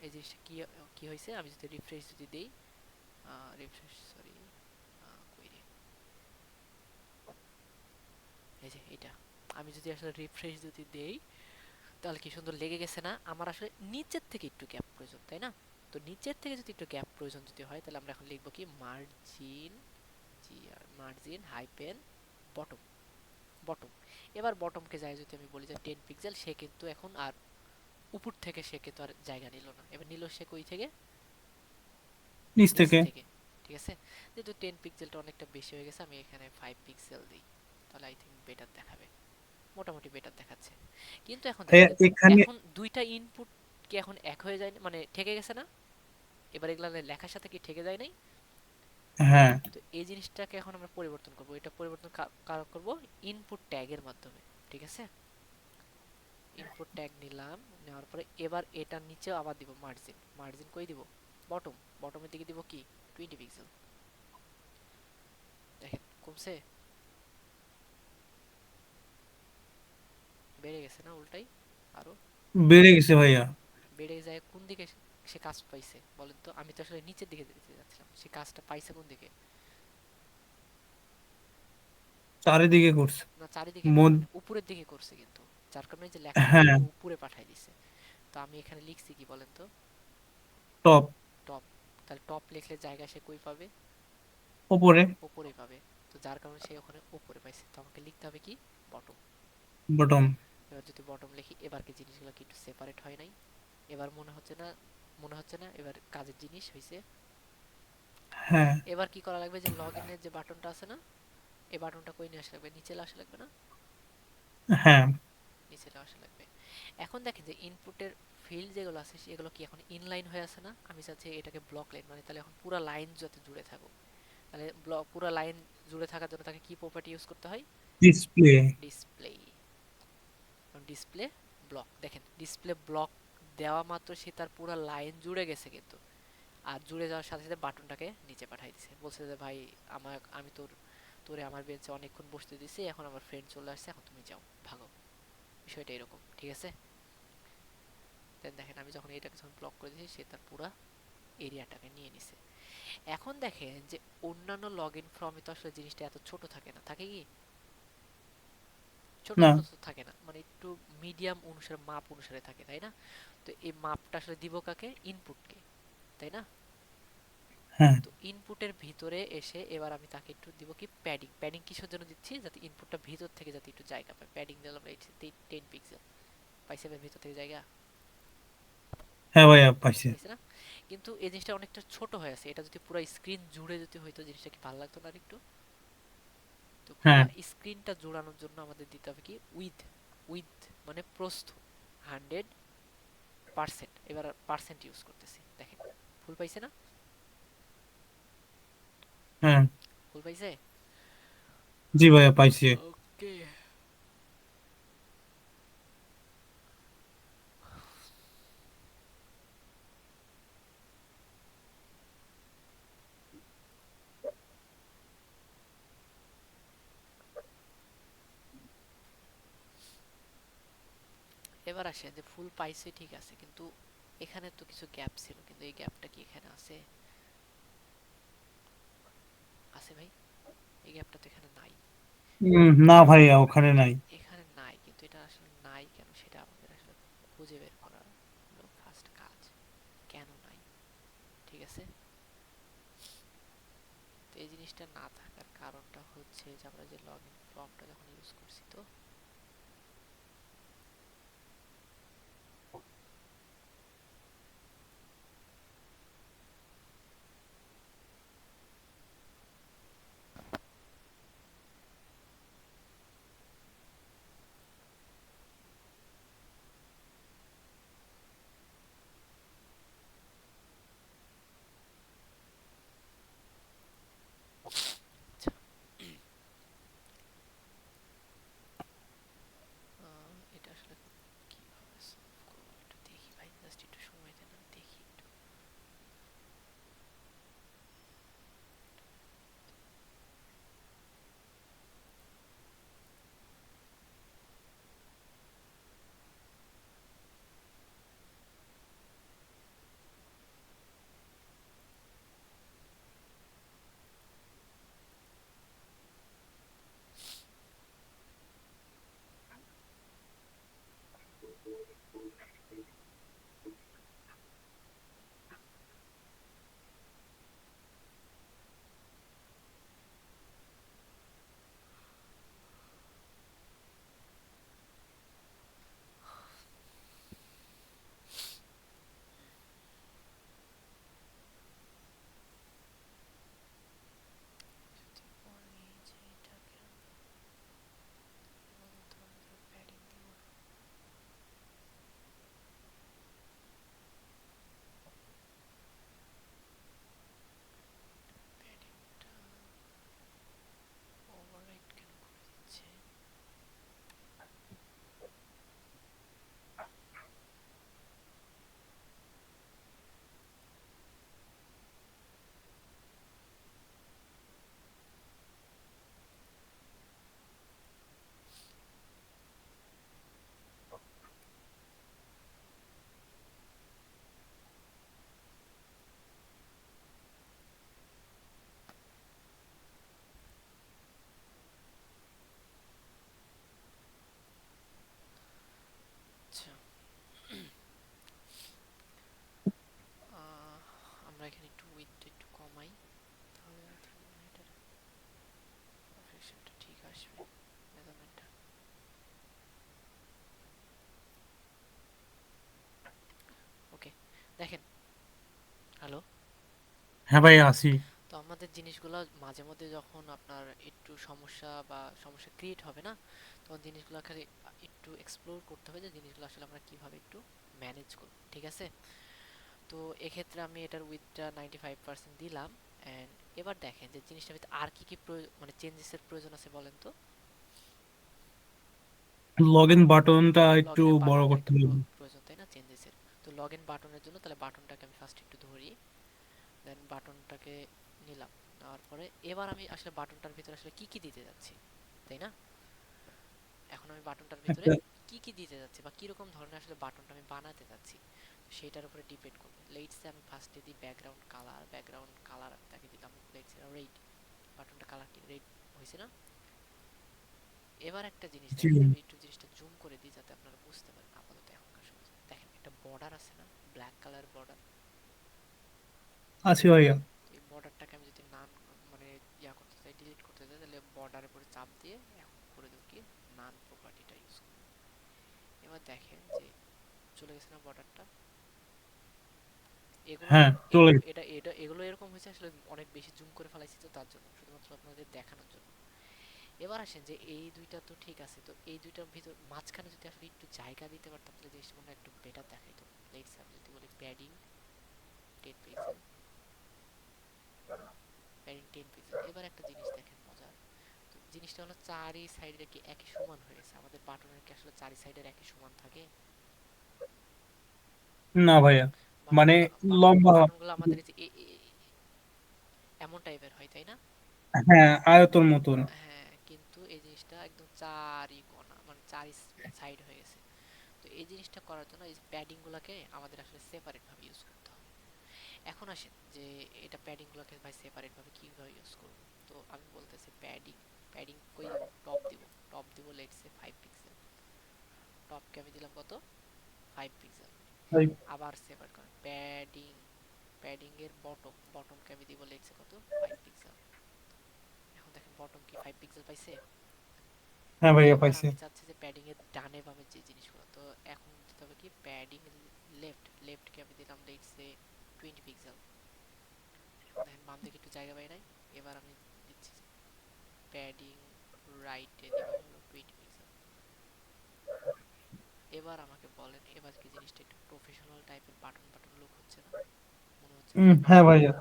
এই জিনিসটা কি কি হয়েছে, আমি যদি রিফ্রেশ যদি দেই, রিফ্রেশ সরি, কই রে, এই যে এটা, আমি যদি আসলে রিফ্রেশ যদি দেই, তাহলে কি সুন্দর লেগে গেছে না? আমার আসলে নিচের থেকে একটু গ্যাপ প্রয়োজন, তাই না? তো নিচের থেকে যদি একটু গ্যাপ প্রয়োজন যদি হয়, তাহলে আমরা এখন লিখবো কি, মার্জিন, জি আর মার্জিন হাইপেন বটম, বটম। এবার বটমকে যাই যদি আমি বলি যে 10 পিক্সেল, সে কিন্তু এখন আর উপর থেকে সে কিন্তু আর জায়গা নিল না, এবার নিল সে কই থেকে, নিচ নিচ থেকে। থেকে। ঠিক আছে, যেহেতু 10 পিক্সেলটা অনেকটা বেশি হয়ে গেছে, আমি এখানে 5 পিক্সেল দিই, তাহলে আই থিঙ্ক বেটার দেখাবে, মোটামুটি বেটার দেখাচ্ছে। কিন্তু এখন দেখেন, এখানে। এখন দুইটা ইনপুট কি এখন এক হয়ে যায় না, মানে ঠেকে গেছে না? এবার এগুলা লেখার সাথে কি ঠেকে যায় নাই? হ্যাঁ, তো এই জিনিসটাকে এখন আমরা পরিবর্তন করব, এটা পরিবর্তন কার করব, ইনপুট ট্যাগের মাধ্যমে। ঠিক আছে, ইনপুট ট্যাগ নিলাম, নেওয়ার পরে এবার এটার নিচে আবার দিব মার্জিন, মার্জিন কই দিব, বটম, বটমের দিকে দিব কি, 20 পিক্সেল। দেখেন কমছে, বেড়ে গেছে না উল্টাই আরো? বেড়ে গেছে ভাইয়া। বেড়ে যায় কোন দিকে, সে কাজ পাইছে বলেন তো? আমি তো আসলে নিচের দিকে যেতে যাচ্ছিলাম, সে কাজটা পাইছে কোন দিকে? চারিদিকে করছে। না চারিদিকে না, মধ্য। মানে উপরের দিকে করছে কিন্তু, যার কারণে যে লেখাটা হ্যাঁ, কিন্তু উপরে পাঠাই দিছে। তো আমি এখানে লিখছি কি বলেন তো, টপ। টপ। তাহলে টপ লিখলে জায়গা সে কই পাবে, ওপরে। উপরে পাবে। তো যার কারণে সে ওখানে উপরে পাইছে, তো আমাকে লিখতে হবে কি, বটম। বটম। এবার যদি বটম লিখি, এবার কি জিনিসগুলো কি একটু সেপারেট হয় নাই? এবার মনে হচ্ছে না, মনে হচ্ছে না এবার কাজের জিনিস হয়েছে? হ্যাঁ, এবার কি করা লাগবে, যে লগ ইনের যে বাটনটা আছে না, এই বাটনটা কই নিয়ে আসা লাগবে, নিচে আসা লাগবে না? হ্যাঁ। নিচে নিচে আসা লাগবে। এখন দেখেন যে ইনপুটের ফিল্ড যেগুলো আছে সেগুলো কি এখন ইনলাইন হয়ে আছে না? আমি চাচ্ছি এটাকে ব্লক লাইন, মানে তাহলে এখন পুরো লাইন যাতে জুড়ে থাকুক। তাহলে ব্লক পুরো লাইন জুড়ে থাকার জন্য তাকে কি প্রপার্টি ইউজ করতে হয়? ডিসপ্লে। ডিসপ্লে। ডিসপ্লে ব্লক, দেখেন ডিসপ্লে ব্লক দেওয়া মাত্র সে তার পুরো লাইন জুড়ে গেছে কিন্তু। আর জুড়ে যাওয়ার সাথে সাথে বাটনটাকে নিচে পাঠিয়ে দিছে, বলছে যে ভাই আমি তোরে আমার বেঞ্চে অনেকক্ষণ বসতে দিছি, এখন আমার ফ্রেন্ড চলে আসছে, এখন তুমি যাও, ভাগো। বিষয়টা এরকম, ঠিক আছে? দেন দেখেন আমি যখন এটাকে যখন ব্লক করে দিয়েছি সে তার পুরো এরিয়াটাকে নিয়ে নিছে। এখন দেখেন যে অন্যান্য লগ ইন ফর্মে তো আসলে জিনিসটা এত ছোট থাকে না, থাকে কি? ছোট না। ছোট তো থাকে না, মানে একটু মিডিয়াম অনুসারে মাপ অনুসারে থাকে, তাই না? তো এই মাপটা আসলে দিব কাকে? ইনপুটকে, তাই না? হ্যাঁ তো ইনপুটের ভিতরে এসে এবার আমি তাকে একটু দিব কি প্যাডিং। প্যাডিং কিসের জন্য দিচ্ছি? যাতে ইনপুটটা ভিতর থেকে যাতে একটু জায়গা পায়। প্যাডিং দিলাম 10 পিক্সেল, পাইছে ভিতর থেকে জায়গা, হ্যাঁ ভাইয়া পাইছে। পাইছে না? কিন্তু এই জিনিসটা অনেকটা ছোট হয়ে আছে, এটা যদি পুরো স্ক্রিন জুড়ে যদি হইতো জিনিসটা কি ভালো লাগতো না আরেকটু? তো পুরো হ্যাঁ স্ক্রিনটা জোড়ানোর জন্য আমাদের দিতে হবে কি উইথ, উইথ মানে প্রস্থ 100%। এবার পার্সেন্ট ইউজ করতেছি, দেখেন ফুল পাইছে না? হ্যাঁ। ফুল পাইছে? জি ভাইয়া পাইছে। ওকে। এবার আসে যে ফুল পাইছে ঠিক আছে, কিন্তু এখানে তো কিছু গ্যাপ ছিল, কিন্তু এই গ্যাপটা কি এখানে আছে? আছে ভাই? এই গ্যাপটা তো এখানে নাই। না ভাইয়া ওখানে নাই। এখানে নাই, কিন্তু এটা আসলে নাই কেন সেটা আমাদের আসলে খুঁজে বের করা হলো ফার্স্ট কাজ। কেন নাই, ঠিক আছে? তো এই জিনিসটা না থাকার কারণটা হচ্ছে যে আমরা যে লগ ইন ফর্মটা যখন ইউজ করছি, তো আচ্ছা, এটা আসলে কিভাবে সলভ করবো আমি একটু দেখি ভাই, জাস্ট একটু সময় দেন, আমি দেখি একটু। যদি বলি যে এটাকে আমি বলতাম যে প্যাডিং দিব না, প্যাডিংটা ওভাররাইট কেন করে দিচ্ছে? আচ্ছা, আমরা এখানে একটু উইথটা একটু কমাই, তাহলে আই থিঙ্ক মনে হয় এটার পারফেকশনটা ঠিক আসবে, মেজারমেন্টটা। ওকে, দেখেন, হ্যালো। হ্যাঁ ভাইয়া আসি। তো আমাদের আমাদের জিনিসগুলো মাঝে মধ্যে যখন আপনার একটু সমস্যা বা সমস্যা ক্রিয়েট হবে না, তখন জিনিসগুলো খালি একটু এক্সপ্লোর করতে হবে যে জিনিসগুলো আসলে আমরা কিভাবে একটু ম্যানেজ করব, ঠিক আছে? তো এক্ষেত্রে আমি এটার উইথটা 95% দিলাম। অ্যান্ড এবার দেখেন যে জিনিসটার ভিতরে আর কি কি মানে চেঞ্জেসের প্রয়োজন আছে বলেন তো। লগ ইন বাটনটা লগ একটু ইনের বড় বাটনটা করতে একটু হবে। প্রয়োজন, তাই না, চেঞ্জেসের। তো লগ ইন বাটনের জন্য তাহলে বাটনটাকে আমি ফার্স্ট একটু ধরি, দেন বাটনটাকে নিলাম। নেওয়ার পরে এবার আমি আসলে বাটনটার ভিতরে আসলে কি কি দিতে যাচ্ছি, তাই না? এখন আমি বাটনটার ভিতরে একটা কি কি দিতে যাচ্ছি বা কিরকম ধরনের আসলে বাটনটা আমি বানাতে যাচ্ছি, সেটার উপরে ডিপেন্ড করবে। লেটসে আমি ফার্স্টে দিই ব্যাকগ্রাউন্ড কালার। ব্যাকগ্রাউন্ড কালার আমি তাকে দিলাম লেটসে রেড। বাটনটা কালার কি রেড হয়েছে না? এবার একটা জিনিস জি দেখেন, আমি একটু জিনিসটা জুম করে দিই যাতে আপনারা বুঝতে পারেন আপাতত এখনকার সময়। দেখেন একটা বর্ডার আছে না, ব্ল্যাক কালার বর্ডার। আছে ভাইয়া। তো এই বর্ডারটাকে আমি যদি নান মানে করতে চাই, ডিলিট করতে চাই, তাহলে বর্ডারের উপরে চাপ দিয়ে এখন করে দেবো কি, নান প্রপার্টিটা ইউজ করব। এবার দেখেন যে চলে গেছে না বর্ডারটা। এগুলো হ্যাঁ চলে এগুলো গেছে। এটা এটা এগুলো এরকম হয়েছে আসলে অনেক বেশি জুম করে ফেলাইছি, তো তার জন্য শুধুমাত্র আপনাদের দেখানোর জন্য। এবার আসেন যে এই দুইটা তো ঠিক আছে, তো এই দুইটার ভিতর মাঝখানে যদি আসলে একটু জায়গা দিতে পারতাম তাহলে জিনিসটা মনে হয় একটু বেটার দেখাইতো। লেটস আমি যদি বলি প্যাডিং 10 পিক্সেল, প্যাডিং 10 পিক্সেল। এবার একটা জিনিস দেখেন মজার, তো জিনিসটা হলো চারি সাইডের কি একই সমান হয়ে গেছে। আমাদের বাটনের কি আসলে চারি সাইডের একই সমান থাকে? না ভাইয়া, মানে বাটনগুলো লম্বা। বাটনগুলো আমাদের এই যে এমন টাইপের হয়, তাই না? হ্যাঁ, আয়তর মতন। হ্যাঁ, কিন্তু এই জিনিসটা একদম চারি কোণা মানে চারি সাইড হয়ে গেছে। তো এই জিনিসটা করার জন্য এই প্যাডিং গুলাকে আমাদের আসলে সেপারেট ভাবে ইউজ করতে হবে। এখন আসেন যে এটা প্যাডিং গুলাকে ভাই সেপারেট ভাবে কিভাবে ইউজ করব। তো আমি বলতেছি প্যাডিং, প্যাডিং কই দিব, টপ দিব। টপ দিব লেটস সে 5 পিক্সেল। টপকে আমি দিলাম কত, 5 পিক্সেল। ভাই, আবার সেপারেট করেন প্যাডিং, প্যাডিং এর বটম, বটমকে আমি দিব লেটস সে কত, 5 পিক্সেল। এখন দেখেন বটম কি 5 পিক্সেল পাইছে। হ্যাঁ ভাইয়া এবার পাইছে। আমি চাচ্ছি যে প্যাডিং এর ডানে বামে যে জিনিসগুলো, তো এখন দিতে হবে কি প্যাডিং লেফট, লেফটকে আমি দিলাম লেটস সে 20 পিক্সেল। এখন দেখেন বাম দিকে একটু জায়গা পাই নাই। এবার আমি দিচ্ছি প্যাডিং রাইটে দিব হলো 20 পিক্সেল। এবার আমাকে বলেন এবার কি জিনিসটা একটু প্রফেশনাল টাইপের বাটন বাটন লুক হচ্ছে না? মনে হচ্ছে না? হ্যাঁ ভাইয়া।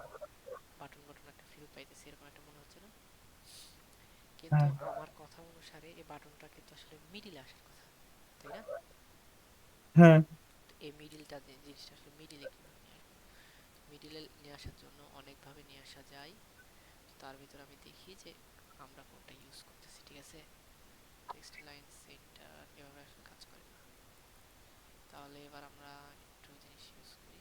বাটন বাটন একটা ফিল পাইতেছি, এরকম একটা মনে হচ্ছে না? কিন্তু হ্যাঁ। আমার কথা অনুসারে এই বাটনটা কিন্তু আসলে মিডিলে আসার কথা, তাই না? হ্যাঁ। তো এই মিডিলটা জিনিসটা আসলে মিডিলে কিভাবে নিয়ে আসবো? মিডিলে নিয়ে আসার জন্য অনেকভাবে নিয়ে আসা যায়। তো তার ভিতরে আমি দেখি যে আমরা কোনটা ইউজ করতেছি, ঠিক আছে? টেক্সট লাইন সেন্টার এভাবে আসলে কাজ করে না। তাহলে এবার আমরা একটু জিনিস ইউজ করি।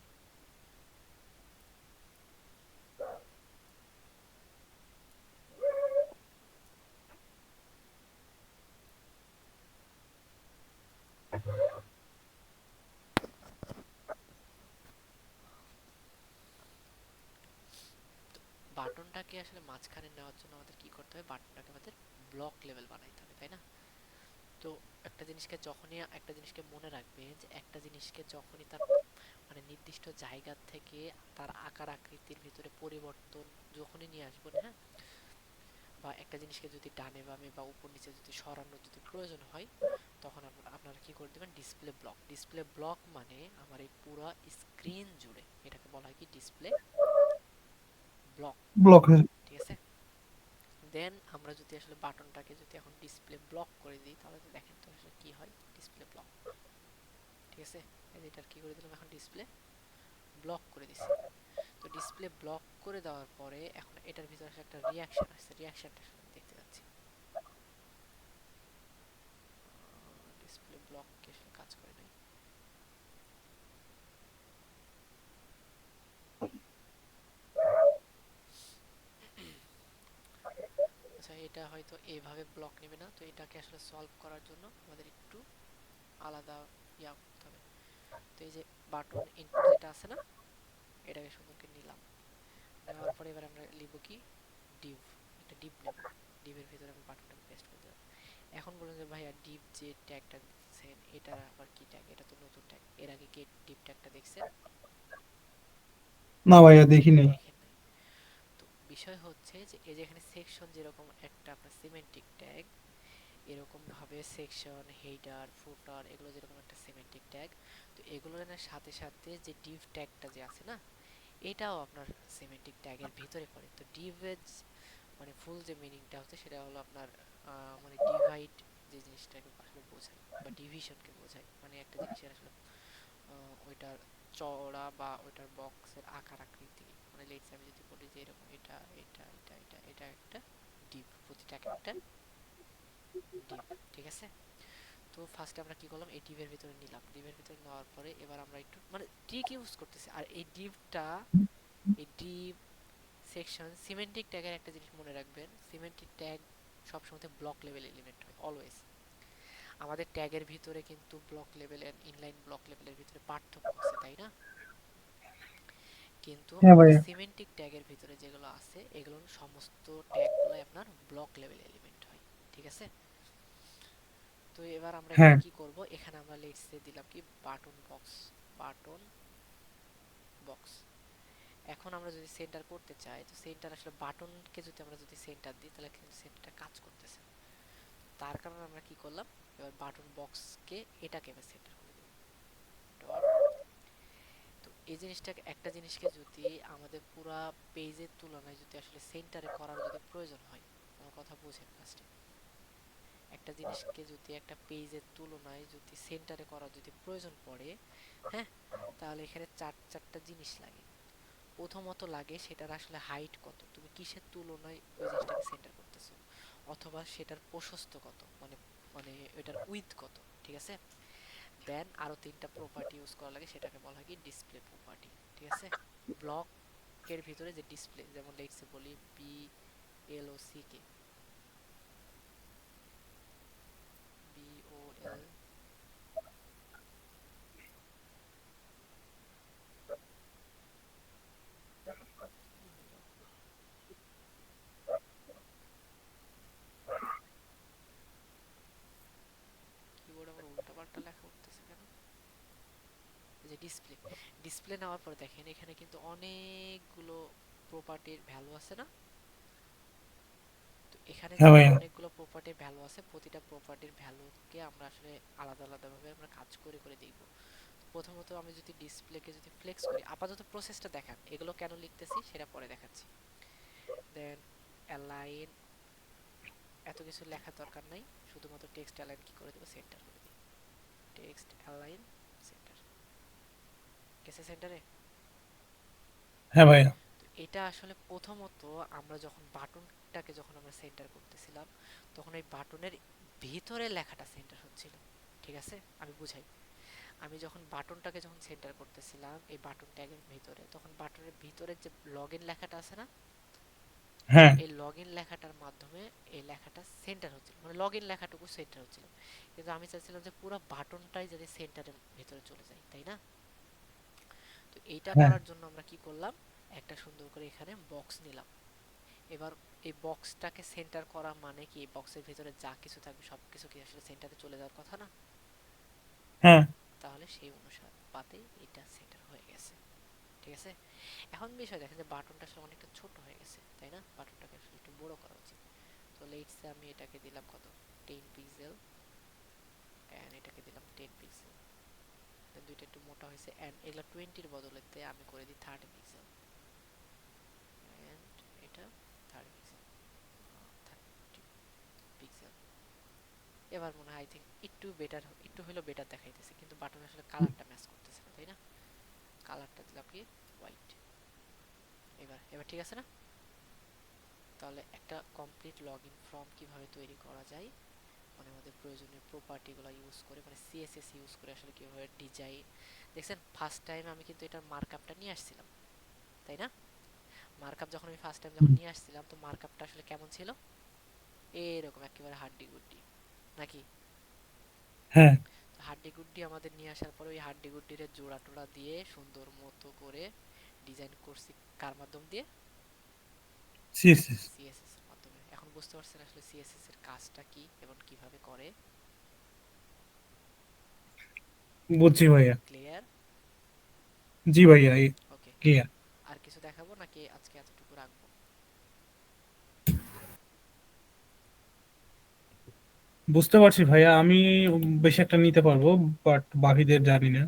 বাটনটাকে আসলে মাঝখানে নেওয়ার জন্য আমাদের কি করতে হবে, বাটনটাকে আমাদের ব্লক লেভেল বানাইতে হবে, তাই না? তো একটা জিনিসকে মনে রাখবে যে একটা জিনিসকে যখনই তার মানে নির্দিষ্ট জায়গা থেকে তার আকার আকৃতির ভিতরে পরিবর্তন যখনই নিয়ে আসবো, হ্যাঁ, বা একটা জিনিসকে যদি ডানে বামে বা উপর নিচে যদি সরানোর যদি প্রয়োজন হয়, তখন আপনারা কি করে দেবেন, ডিসপ্লে ব্লক। ডিসপ্লে ব্লক মানে আমার এই পুরো স্ক্রিন জুড়ে এটাকে বলা হয় কি ডিসপ্লে ব্লক, ব্লক হয়ে ঠিক আছে? দেন আমরা যদি আসলে বাটনটাকে যদি এখন ডিসপ্লে ব্লক করে দিই তাহলে তো দেখেন তো আসলে কি হয়, ডিসপ্লে ব্লক, ঠিক আছে? এটার কি করে দিলাম, এখন ডিসপ্লে ব্লক করে দিছি। তো ডিসপ্লে ব্লক করে দেওয়ার পরে এখন এটার ভিতরে আসলে একটা রিয়াকশন আসছে, রিয়াকশনটা আসলে আমি দেখতে যাচ্ছি। ডিসপ্লে ব্লক কি আসলে কাজ করে নাই। আচ্ছা, এটা হয়তো এইভাবে ব্লক নেবে না, তো এটাকে আসলে সলভ করার জন্য আমাদের একটু আলাদা করতে হবে। তো এই যে বাটন ইনপুট যেটা আছে না, এটাকে সুন্দর করে নিলাম। নেওয়ার পরে এবার আমরা লিখব কি, ডিভ। একটা ডিভ নেব, ডিভের ভিতরে আমি বাটনটাকে পেস্ট করে দিলাম। এখন বলুন যে ভাইয়া ডিভ যে ট্যাগটা দিচ্ছেন এটা আবার কি ট্যাগ, এটা তো নতুন ট্যাগ, এর আগে কি ডিভ ট্যাগটা দেখছেন? না ভাইয়া দেখি নাই। দেখেন নাই। তো বিষয় হচ্ছে যে এই যে এখানে সেকশন যেরকম একটা আপনার সিমেন্টিক ট্যাগ, এরকম ভাবে সেকশন, হেডার, ফুটার এগুলো যেরকম একটা সিমেন্টিক ট্যাগ, তো এগুলোর সাথে সাথে যে ডিভ ট্যাগটা যে আছে না, এটাও আপনার সিমেন্টিক ট্যাগের ভিতরে পড়ে। তো ডিভেজ মানে ফুল যে মিনিংটা হচ্ছে সেটা হলো আপনার মানে ডিভাইড, যে জিনিসটাকে আসলে বোঝায় বা ডিভিশনকে বোঝায়, মানে একটা জিনিসের আসলে ওইটার চওড়া বা ওইটার বক্সের আকার আকৃতি, মানে লেটস আমি যদি বলি যে এরকম এটা এটা এটা এটা এটা একটা ডিভ, প্রতিটা এক একটা ডিভ, ঠিক আছে। তো ফার্স্টে আমরা কি করলাম, এই ডিভের ভিতরে নিলাম, ডিভের ভিতরে নেওয়ার পরে এবার আমরা একটু মানে ট্রিক ইউজ করতেছি। আর এই ডিভটা, এই ডিভ সেকশন সিমেন্টিক ট্যাগের একটা জিনিস মনে রাখবেন, সিমেন্টিক ট্যাগ সবসময় ব্লক লেভেল এলিমেন্ট হয় অলওয়েজ। আমাদের ট্যাগের ভিতরে কিন্তু block level and inline block লেভেলের ভিতরে পার্থক্য আছে, তাই না? কিন্তু হ্যাঁ আমাদের ভাইয়া। সিমেন্টিক ট্যাগের ভিতরে যেগুলো আছে এগুলো সমস্ত ট্যাগগুলো আপনার ব্লক লেভেল এলিমেন্ট হয়, ঠিক আছে। তো এবার আমরা এখানে হ্যাঁ কি করব, এখানে আমরা লেটস সে দিলাম কি বাটন বক্স, বাটন বক্স। এখন আমরা যদি সেন্টার করতে চাই, তো সেন্টার আসলে বাটনকে যদি আমরা যদি সেন্টার দিই তাহলে কিন্তু সেন্টারটা কাজ করতেছে না। তার কারণে আমরা কি করলাম, এবার বাটন বক্সকে এটাকে আমি সেন্টার করে দেব, ডট। তো এই জিনিসটাকে, একটা জিনিসকে যদি আমাদের পুরা পেজের তুলনায় যদি আসলে সেন্টারে করার যদি প্রয়োজন হয়, আমার কথা বুঝেন ফার্স্টে, একটা জিনিসকে যদি একটা পেজের তুলনায় যদি সেন্টারে করার যদি প্রয়োজন পড়ে, হ্যাঁ, তাহলে এখানে চারটা জিনিস লাগে। প্রথমত লাগে সেটার আসলে হাইট কত, তুমি কিসের তুলনায় ওই জিনিসটাকে সেন্টার করতেছো, অথবা সেটার প্রশস্ত কত, মানে মানে এটার উইথ কত, ঠিক আছে। দেন আরো তিনটা প্রপার্টি ইউজ করা লাগে, সেটাকে বলা হয় কি ডিসপ্লে প্রপার্টি, ঠিক আছে। ব্লকের ভিতরে যে ডিসপ্লে, যেমন লেটস বলি বি এল ও সি কে, বি ও এল, কি হলো, কিবোর্ড আমার উল্টাপাল্টা লেখা উঠতেছে কেন। যে ডিসপ্লে, ডিসপ্লে নেওয়ার পর দেখেন এখানে কিন্তু অনেকগুলো প্রপার্টির ভ্যালু আছে না। তো এখানে হ্যাঁ যেহেতু ভাইয়া। অনেকগুলো প্রপার্টির ভ্যালু আছে, প্রতিটা প্রপার্টির ভ্যালুকে আমরা আসলে আলাদা আলাদাভাবে আমরা কাজ করে করে দেখব। প্রথমত আমি যদি ডিসপ্লেকে যদি ফ্লেক্স করি, আপাতত প্রসেসটা দেখান, এগুলো কেন লিখতেছি সেটা পরে দেখাচ্ছি। দেন অ্যালাইন, এত কিছু লেখার দরকার নাই, শুধুমাত্র টেক্সট অ্যালাইন কি করে দেবো, সেন্টার করে দিই, টেক্সট অ্যালাইন সেন্টার, গেছে সেন্টারে। হ্যাঁ ভাইয়া। তো এটা আসলে প্রথমত আমরা যখন বাটনটাকে যখন আমরা সেন্টার করতেছিলাম, তখন এই বাটনের ভিতরে লেখাটা সেন্টার হচ্ছিল, ঠিক আছে। আমি বুঝাই, আমি যখন বাটনটাকে যখন সেন্টার করতেছিলাম এই বাটন ট্যাগের ভিতরে, তখন বাটনের ভিতরে যে লগইন লেখাটা আছে না, হ্যাঁ এই লগইন লেখাটার মাধ্যমে এই লেখাটা সেন্টার হচ্ছিল, মানে লগইন লেখাটুকু সেন্টার হচ্ছিল। কিন্তু আমি চাচ্ছিলাম যে পুরো বাটনটাই যাতে সেন্টারের ভিতরে চলে যায়, তাই না? তো এইটা হ্যাঁ করার জন্য আমরা কি করলাম, একটা সুন্দর করে এখানে বক্স নিলাম। এবার এই বক্সটাকে সেন্টার করা মানে কি, বক্সের ভিতরে যা কিছু থাকবে সবকিছু কি আসলে সেন্টারে চলে যাওয়ার কথা না। হ্যাঁ তাহলে সেই অনুপাতে এটা সেন্টার হয়ে গেছে, ঠিক আছে। এখন বিষয় দেখেন যে বাটনটা আসলে অনেকটা ছোট হয়ে গেছে, তাই না? বাটনটাকে আসলে একটু বড় করা উচিত। তো লেটস সে আমি এটাকে দিলাম কত, 10 পিক্সেল, এন্ড এটাকে দিলাম 10 পিক্সেল। দেন দুইটা একটু মোটা হয়েছে, এন্ড এগুলা 20 এর বদলেতে আমি করে দিই 30 পিক্সেল, এন্ড এটা 30 পিক্সেল, 30 পিক্সেল। এবার মনে হয় আই থিঙ্ক একটু বেটার, একটু হলেও বেটার দেখাইতেছে, কিন্তু বাটন আসলে কালারটা ম্যাচ করতেছে না, তাই না? কালারটা দিলাম কি হোয়াইট। এবার এবার ঠিক আছে না? তাহলে একটা কমপ্লিট লগইন ফর্ম কিভাবে তৈরি করা যায়, মানে আমাদের প্রয়োজনীয় প্রপার্টিগুলো ইউজ করে, মানে সিএসএস ইউজ করে আসলে কিভাবে ডিজাইন, দেখছেন ফার্স্ট টাইম আমি কিন্তু এটার মার্কআপটা নিয়ে আসছিলাম, তাই না? মার্কআপ যখন আমি ফার্স্ট টাইম যখন নিয়ে আসছিলাম, তো মার্কআপটা আসলে কেমন ছিল, এরকম একেবারে হাড্ডি গুড্ডি, নাকি? হ্যাঁ। হাড্ডি গুড্ডি আমাদের নিয়ে আসার পরে ওই হাড্ডি গুড্ডির জোড়া টোড়া দিয়ে সুন্দর মতো করে ডিজাইন করছি, কার মাধ্যম দিয়ে, সিএসএস। সিএসএস এর মাধ্যমে। এখন বুঝতে পারছেন আসলে সিএসএস এর কাজটা কি এবং কিভাবে করে। বুঝছি ভাইয়া। ক্লিয়ার? জি ভাইয়া, ওকে, ক্লিয়ার। আর কিছু দেখাবো নাকি আজকে এতটুকু রাখবো? বুঝতে পারছি ভাইয়া, আমি বেশি একটা নিতে পারবো, বাট বাকিদের জানি না।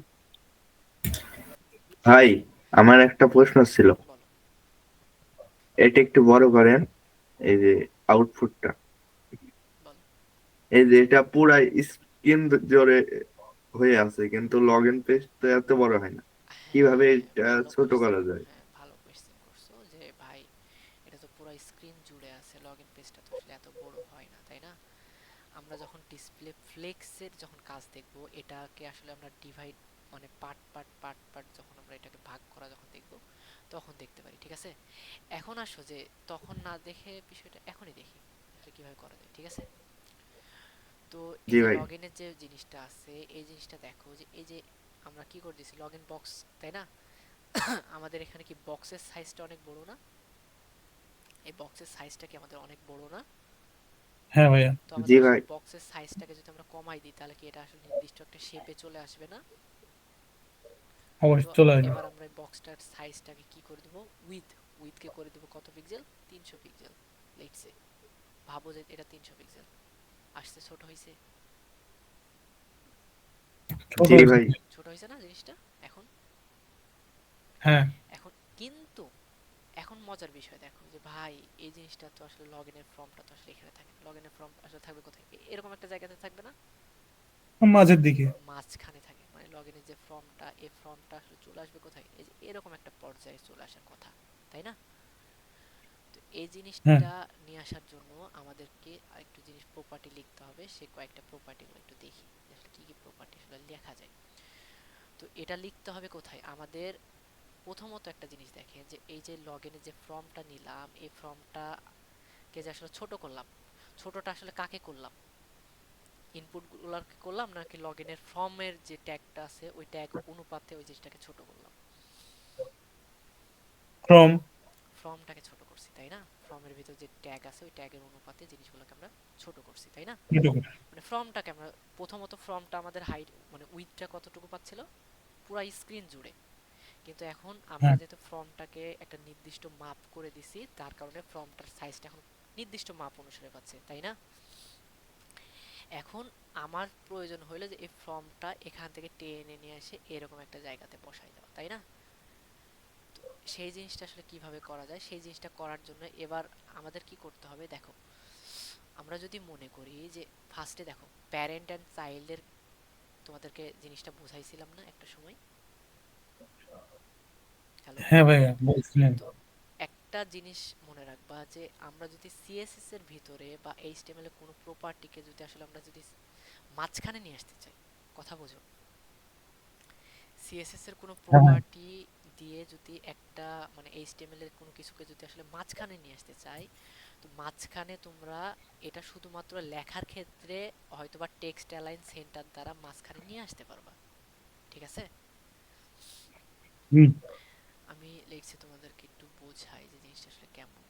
ভাই, আমার একটা প্রশ্ন ছিল। বলো। এটা একটু বড় করেন, এই যে আউটপুটটা, বলো। এই যে এটা পুরা স্ক্রিন জোরে হয়ে আছে, কিন্তু লগ ইন পেজ তো এত বড় হয় না। কিভাবে হ্যাঁ, এটা ভালো ছোট কোয়েশ্চেন। করা যায়? হ্যাঁ, ভালো কোয়েশ্চেন করছো যে ভাই, এটা তো পুরো স্ক্রিন জুড়ে আছে, লগ ইন পেজটা তো আসলে এত বড় হয় না, তাই না? আমরা যখন ডিসপ্লে ফ্লেক্সের যখন কাজ দেখব, এটাকে আসলে আমরা ডিভাইড, মানে পার্ট পার্ট পার্ট পার্ট যখন আমরা এটাকে ভাগ করা যখন দেখব, তখন দেখতে পারি, ঠিক আছে? এখন আসো যে তখন না দেখে বিষয়টা এখনই দেখি আসলে কিভাবে করা যায়, ঠিক আছে? তো এই জি যে ভাই। লগ ইনের যে জিনিসটা আছে, এই জিনিসটা দেখো যে এই যে আমরা কি করে দিছি লগ ইন বক্স, তাই না? আমাদের এখানে কি বক্সের সাইজটা অনেক বড় না? এই বক্সের সাইজটা কি আমাদের অনেক বড় না? হ্যাঁ ভাইয়া। তো জি আমাদের আসলে ভাই। বক্সের সাইজটাকে যদি আমরা কমাই দিই, তাহলে কি এটা আসলে নির্দিষ্ট একটা শেপে চলে আসবে না? তো অবশ্যই চলে আসবে। এবার আমরা এই বক্সটার সাইজটাকে কি করে দেব, উইথকে করে দেব কত পিক্সেল, 300 পিক্সেল, লেটস সে। ভাবো যে এটা 300 পিক্সেল আসছে, ছোট হয়েছে? ছোট জি হয়েছে। ভাই। ছোট হয়েছে না জিনিসটা? এখন হ্যাঁ। এখন কিন্তু এখন মজার বিষয় দেখো যে ভাই, এই জিনিসটা তো আসলে লগ ইনের ফর্মটা তো আসলে এখানে থাকে না, লগ ইনের ফর্ম আসলে থাকবে কোথায়, এরকম একটা জায়গাতে থাকবে না, মাঝের দিকে। মাঝখানে থাকে। মানে লগ ইনের যে ফর্মটা, এই ফর্মটা আসলে চলে আসবে কোথায়, এই যে এরকম একটা পর্যায়ে চলে আসার কথা, তাই না? তো এই হ্যাঁ। জিনিসটা নিয়ে আসার জন্য আমাদেরকে আরেকটু জিনিস প্রপার্টি লিখতে হবে, সে কয়েকটা প্রপার্টিগুলো একটু দেখি যে আসলে কি কি প্রপার্টি আসলে লেখা যায়। তো এটা লিখতে হবে কোথায় আমাদের? প্রথমত একটা জিনিস দেখেন যে এই যে লগ ইনের যে ফর্মটা নিলাম, এই ফর্মটাকে যে আসলে ছোট করলাম, ছোটটা আসলে কাকে করলাম, ইনপুট গুলাকে করলাম, নাকি লগ ইনের ফর্মের যে ট্যাগটা আছে ওই ট্যাগ অনুপাতে ওই জিনিসটাকে ছোট করলাম? ক্রম। ফর্মটাকে ছোট করছি, তাই না? ফর্মের ভিতর যে ট্যাগ আছে ওই ট্যাগের অনুপাতে জিনিসগুলোকে আমরা ছোট করছি, তাই না? মানে ফর্মটাকে আমরা প্রথমত, ফর্মটা আমাদের হাইট মানে উইডথটা কতটুকু পাচ্ছিল, পুরা স্ক্রিন জুড়ে। কিন্তু এখন আমরা হ্যাঁ। যেহেতু ফর্মটাকে একটা নির্দিষ্ট মাপ করে দিছি, তার কারণে ফর্মটার সাইজটা এখন নির্দিষ্ট মাপ অনুসারে পাচ্ছে, তাই না? এখন আমার প্রয়োজন হইলো যে এই ফর্মটা এখান থেকে টেনে নিয়ে এসে এরকম একটা জায়গাতে বসাই দেওয়া, তাই না? তো সেই জিনিসটা আসলে কিভাবে করা যায়, সেই জিনিসটা করার জন্য এবার আমাদের কি করতে হবে দেখো। আমরা যদি মনে করি যে ফার্স্টে দেখো, প্যারেন্ট অ্যান্ড চাইল্ডের তোমাদেরকে জিনিসটা বুঝাইছিলাম না একটা সময়? হ্যালো? হ্যাঁ ভাইয়া বলছিলেন। তো একটা জিনিস মনে রাখবা যে আমরা যদি সিএসএস এর ভিতরে বা এইচটিএমএল এর কোনো প্রপার্টিকে যদি আসলে আমরা যদি মাঝখানে নিয়ে আসতে চাই, কথা বোঝো, সিএসএস এর কোনো হ্যাঁ হ্যাঁ। প্রপার্টি দিয়ে যদি একটা মানে এইচটিএমএল এর কোনো কিছুকে যদি আসলে মাঝখানে নিয়ে আসতে চাই, তো মাঝখানে তোমরা এটা শুধুমাত্র লেখার ক্ষেত্রে হয়তোবা টেক্সট অ্যালাইন সেন্টার দ্বারা মাঝখানে নিয়ে আসতে পারবা, ঠিক আছে? হুম। আমি লিখছি তোমাদেরকে একটু বোঝাই যে জিনিসটা আসলে কেমন।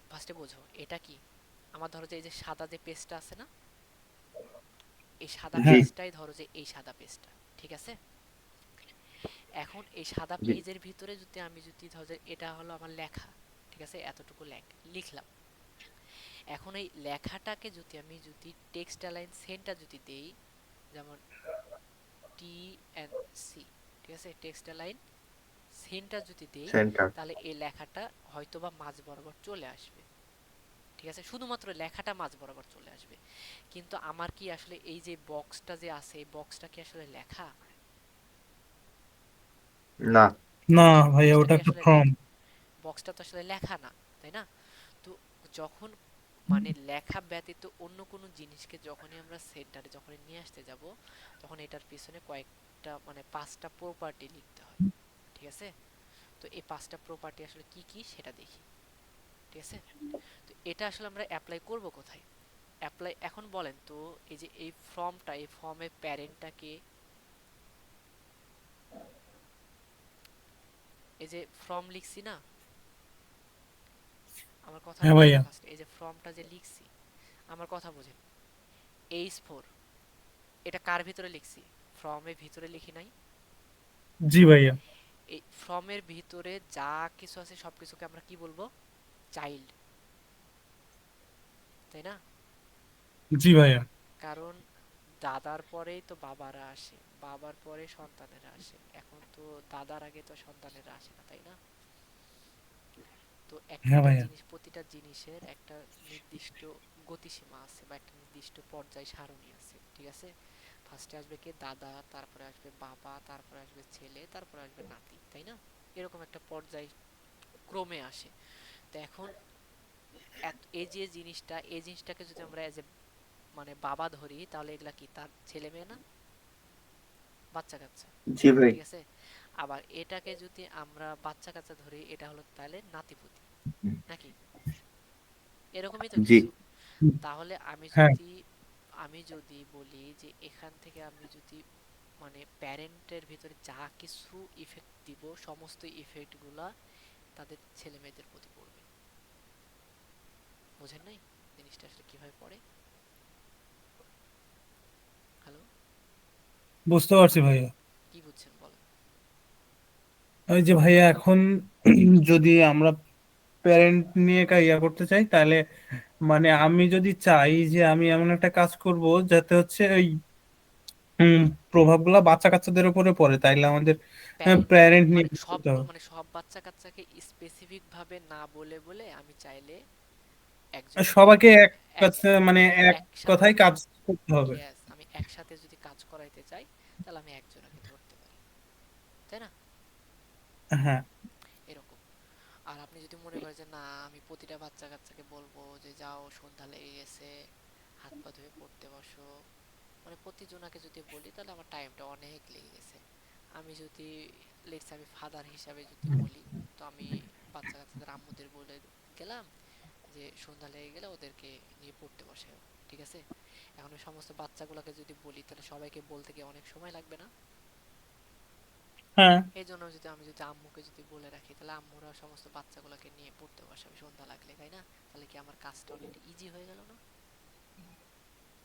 ফার্স্টে বোঝো এটা কি, আমার ধরো যে এই যে সাদা যে পেজটা আছে না, এই সাদা জি। হ্যাঁ। পেজটাই ধরো যে এই সাদা পেজটা, ঠিক আছে? এখন এই সাদা জি। পেজের ভিতরে যদি আমি যদি ধরো যে এটা হলো আমার লেখা, ঠিক আছে, এতটুকু লিখলাম। এখন এই লেখাটাকে যদি আমি যদি টেক্সট অ্যালাইন সেন্টার যদি দেই, যেমন টি এন সি, ঠিক আছে, টেক্সট অ্যালাইন সেন্টার যদি দেই, সেন্টার। তাহলে এই লেখাটা হয়তোবা মাঝ বরাবর চলে আসবে, ঠিক আছে, শুধুমাত্র লেখাটা মাঝ বরাবর চলে আসবে। কিন্তু আমার কি আসলে এই যে বক্সটা যে আছে, এই বক্সটা কি আসলে লেখা? না। না ভাইয়া, বক্সটা ওটা কি একটা আসলে ফর্ম। লেখা? বক্সটা তো আসলে লেখা না, তাই না? তো যখন মানে লেখা ব্যতীত অন্য কোনো জিনিসকে যখনই আমরা সেন্টারে যখনই নিয়ে আসতে যাব, তখন এটার পিছনে কয়েকটা মানে 5টা প্রপার্টি লিখতে হয়, ঠিক আছে? তো এই 5টা প্রপার্টি আসলে কি কি সেটা দেখি, ঠিক আছে? তো এটা আসলে আমরা অ্যাপ্লাই করব কোথায়? অ্যাপ্লাই এখন বলেন তো, এই যে এই ফর্মটা, এই ফর্মের প্যারেন্টটাকে, এই যে ফর্ম লিখছি না, আমার কথা হ্যাঁ বোঝেন ভাইয়া। ফার্স্ট, এই যে ফর্মটা যে লিখছি, আমার কথা বোঝেন, H4 এটা কার ভিতরে লিখছি? ফর্মের ভিতরে লিখি নাই? জি ভাইয়া। এই ফর্মের ভিতরে যা কিছু আছে সবকিছুকে আমরা কি বলবো? চাইল্ড, তাই না? জি ভাইয়া। কারণ দাদার পরেই তো বাবারা আসে, বাবার পরে সন্তানেরা আসে, এখন তো দাদার আগে তো সন্তানেরা আসে না, তাই না? তো হ্যাঁ একটা ভাইয়া। জিনিস, প্রতিটা জিনিসের একটা নির্দিষ্ট গতিসীমা আছে বা একটা নির্দিষ্ট পর্যায় সারণী আছে, ঠিক আছে? ফার্স্টে আসবে কে? দাদা, তারপরে আসবে বাবা, তারপরে আসবে ছেলে, তারপরে আসবে নাতি, তাই না? এরকম একটা পর্যায় ক্রমে আসে। তো এখন এই যে জিনিসটা, এই জিনিসটাকে যদি আমরা এজ এ মানে বাবা ধরি, তাহলে এগুলা কি তার ছেলে মেয়ে না? বাচ্চা কাচ্চা, জি ভাই। ঠিক আছে? আবার এটাকে যদি আমরা বাচ্চা কাচ্চা ধরি, এটা হলো তাহলে নাতিপুতি, নাকি? এরকমই তো জি। কিছু। তাহলে হ্যাঁ আমি যদি বলি যে এখান থেকে আমি যদি মানে প্যারেন্টের ভিতরে যা কিছু ইফেক্ট দিব, সমস্ত ইফেক্ট গুলা তাদের ছেলে মেয়েদের প্রতি পড়বে। বোঝেন নাই জিনিসটা আসলে কিভাবে পড়ে? হ্যালো? বুঝতে পারছি ভাইয়া। কি বুঝছেন বলেন? ওই যে ভাইয়া এখন যদি আমরা প্যারেন্ট নিয়ে ইয়া করতে চাই, তাহলে মানে আমি যদি চাই যে আমি এমন একটা কাজ করব যাতে হচ্ছে ওই উম, প্রভাবগুলা বাচ্চা কাচ্চাদের উপরে পড়ে, তাইলে আমাদের প্যারেন্ট প্যারেন্ট নিয়ে মানে করতে হবে। মানে সব বাচ্চা কাচ্চাকে স্পেসিফিক ভাবে না বলে বলে আমি চাইলে আর একজনকে, সবাইকে এক এক কাছে মানে এক একসাথে, কথায় কাজ করতে হবে। ইয়েস, আমি একসাথে যদি কাজ করাইতে চাই, তাহলে আমি একজনকে ধরতে পারি, তাই না? হ্যাঁ এরকম। আর আপনি যদি মনে করেন যে না, আমি প্রতিটা বাচ্চা কাচ্চাকে বলবো যে যাও সন্ধ্যা লেগে গেছে, হাত পা ধুয়ে পড়তে বসো, মানে প্রতিজনাকে যদি বলি তাহলে আমার টাইমটা অনেক লেগে গেছে। আমি যদি লেটস আমি ফাদার হিসাবে যদি বলি, তো আমি বাচ্চা কাচ্চাদের আম্মুদের বলে গেলাম যে সন্ধ্যা লেগে গেলে ওদেরকে নিয়ে পড়তে বসে, ঠিক আছে? এখন ওই সমস্ত বাচ্চাগুলোকে যদি বলি, তাহলে সবাইকে বলতে গিয়ে অনেক সময় লাগবে না? হ্যাঁ এই জন্য যদি আমি যদি আম্মুকে যদি বলে রাখি, তাহলে আম্মুরা সমস্ত বাচ্চাগুলোকে নিয়ে পড়তে বসাবে সন্ধ্যা লাগলে, তাই না? তাহলে কি আমার কাজটা অনেকটা ইজি হয়ে গেল না?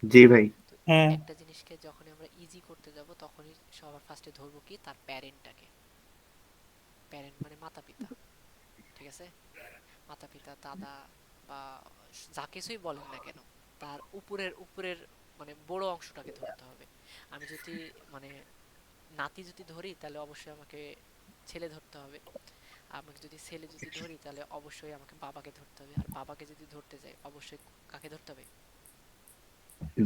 জি ভাই। তো হ্যাঁ একটা জিনিসকে যখনই আমরা ইজি করতে যাব, তখনই সবার ফার্স্টে ধরবো কি? তার প্যারেন্টটাকে। প্যারেন্ট মানে মাতা পিতা, ঠিক আছে? মাতা পিতা, দাদা বা যা কিছুই বলেন না কেন, তার উপরের উপরের মানে বড় অংশটাকে ধরতে হবে। আমি যদি মানে নাতি যদি ধরি, তাহলে অবশ্যই আমাকে ছেলে ধরতে হবে। আমাকে যদি ছেলে যদি ধরি, তাহলে অবশ্যই আমাকে বাবাকে ধরতে হবে। আর বাবাকে যদি ধরতে যাই, অবশ্যই কাকে ধরতে হবে?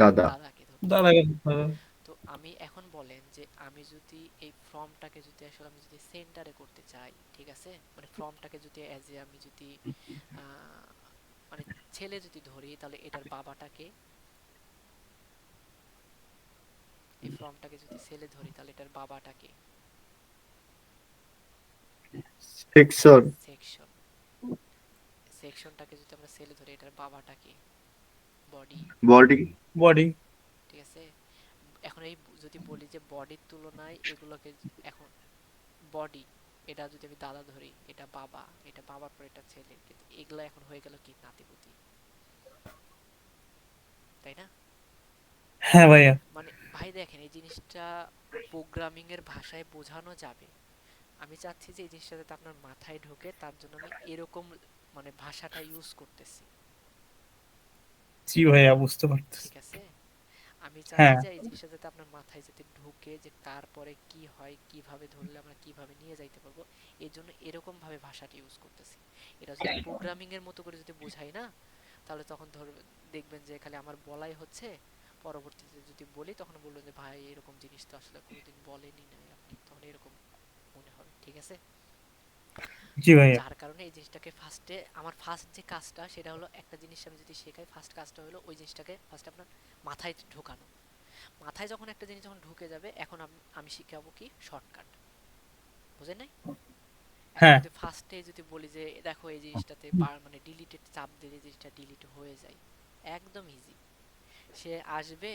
দাদা। দাদাকে ধরতে হবে। দাদা। তো আমি এখন বলেন যে আমি যদি এই ফর্মটাকে যদি আসলে আমি যদি সেন্টারে করতে চাই, ঠিক আছে? মানে ফর্মটাকে যদি অ্যাজ এ আমি যদি আহ, মানে ছেলে যদি ধরি, তাহলে এটার বাবাটাকে, এই ফর্মটাকে যদি ছেলে ধরি তাহলে এটার বাবাটাকে সেকশন। সেকশন, সেকশনটাকে যদি আমরা ছেলে ধরি, এটার বাবাটাকে বডি, বডি। বডি। ঠিক আছে? এখন এই যদি বলি যে বডির তুলনায় এগুলোকে, এখন বডি, এটা যদি আমি দাদা ধরি, এটা বাবা, এটা বাবার পর এটা ছেলে, কিন্তু এগুলা এখন হয়ে গেল কি? নাতিপুতি, তাই না? হ্যাঁ ভাইয়া। মানে ভাই দেখেন, এই জিনিসটা প্রোগ্রামিং এর ভাষায় বোঝানো যাবে। আমি চাচ্ছি যে এই জিনিসটা যাতে আপনার মাথায় ঢোকে, তার জন্য আমি এরকম মানে ভাষাটা ইউজ করতেছি, জি ভাইয়া বুঝতে পারতেছি। ঠিক আছে? আমি চাচ্ছি হ্যাঁ যে এই জিনিসটা যাতে আপনার মাথায় যাতে ঢুকে, যে তারপরে কি হয়, কিভাবে ধরলে আমরা কিভাবে নিয়ে যাইতে পারবো, এই জন্য এরকম ভাবে ভাষাটা ইউজ করতেছি। এটা যদি প্রোগ্রামিং এর মতো করে যদি বোঝাই না, তাহলে তখন দেখবেন যে খালি আমার বলাই হচ্ছে, পরবর্তীতে যদি বলি তখন বলবেন যে ভাই এরকম জিনিস তো আসলে কোনোদিন বলেনি নাই আপনি, তখন এরকম মনে হবে, ঠিক আছে? জি ভাইয়া। যার কারণে এই জিনিসটাকে ফার্স্টে, আমার ফার্স্ট যে কাজটা সেটা হলো, একটা জিনিস আমি যদি শেখাই, ফার্স্ট কাজটা হলো ওই জিনিসটাকে ফার্স্ট আপনার মাথায় ঢোকানো। মাথায় যখন একটা জিনিস যখন ঢুকে যাবে, এখন আমি শিখাবো কি? শর্টকাট। বুঝেন নাই? এখন হ্যাঁ যদি ফার্স্টে যদি বলি যে দেখো এই জিনিসটাতে মানে ডিলিটেড চাপ দিলে জিনিসটা ডিলিট হয়ে যায়, একদম ইজি। সে আসবে,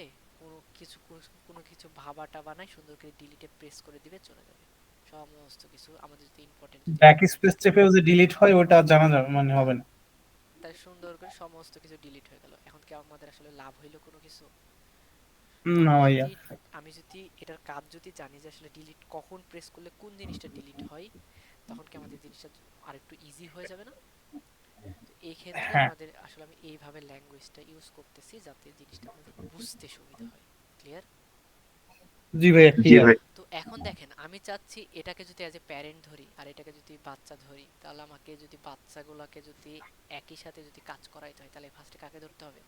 কোনো কিছু ভাবা টাবা নাই, সুন্দর করে ডিলিটে প্রেস করে দিবে, চলে যাবে। সমস্ত কিছু আমাদের যদি ইম্পর্টেন্ট যদি ব্যাক ডকুমেন্ট স্পেস থাকে, চেপেও যে ডিলিট হয় ওটা জানা যাবে মানে না, হবে না। তাই সুন্দর করে সমস্ত কিছু ডিলিট হয়ে গেল। এখন কি আমাদের আসলে লাভ হইলো কোনো কিছু? তো না ভাইয়া। আমি যদি এটার কাজ যদি জানি যে আসলে ডিলিট কখন প্রেস করলে কোন জিনিসটা ডিলিট হয়, তখন কি আমাদের জিনিসটা আরেকটু ইজি হয়ে যাবে না? তো এই ক্ষেত্রে হ্যাঁ, আমাদের আসলে আমি এইভাবে ল্যাঙ্গুয়েজটা ইউজ করতেছি যাতে জিনিসটা আপনাদের বুঝতে সুবিধা হয়। ক্লিয়ার? জি ভাইয়া জি ক্লিয়ার। ভাই। তো এখন দেখেন, আমি চাচ্ছি এটাকে যদি অ্যাজ এ প্যারেন্ট ধরি আর এটাকে যদি বাচ্চা ধরি, তাহলে আমাকে যদি বাচ্চাগুলোকে যদি একই সাথে যদি কাজ করাইতে হয়, তাহলে ফার্স্টে কাকে ধরতে হবে?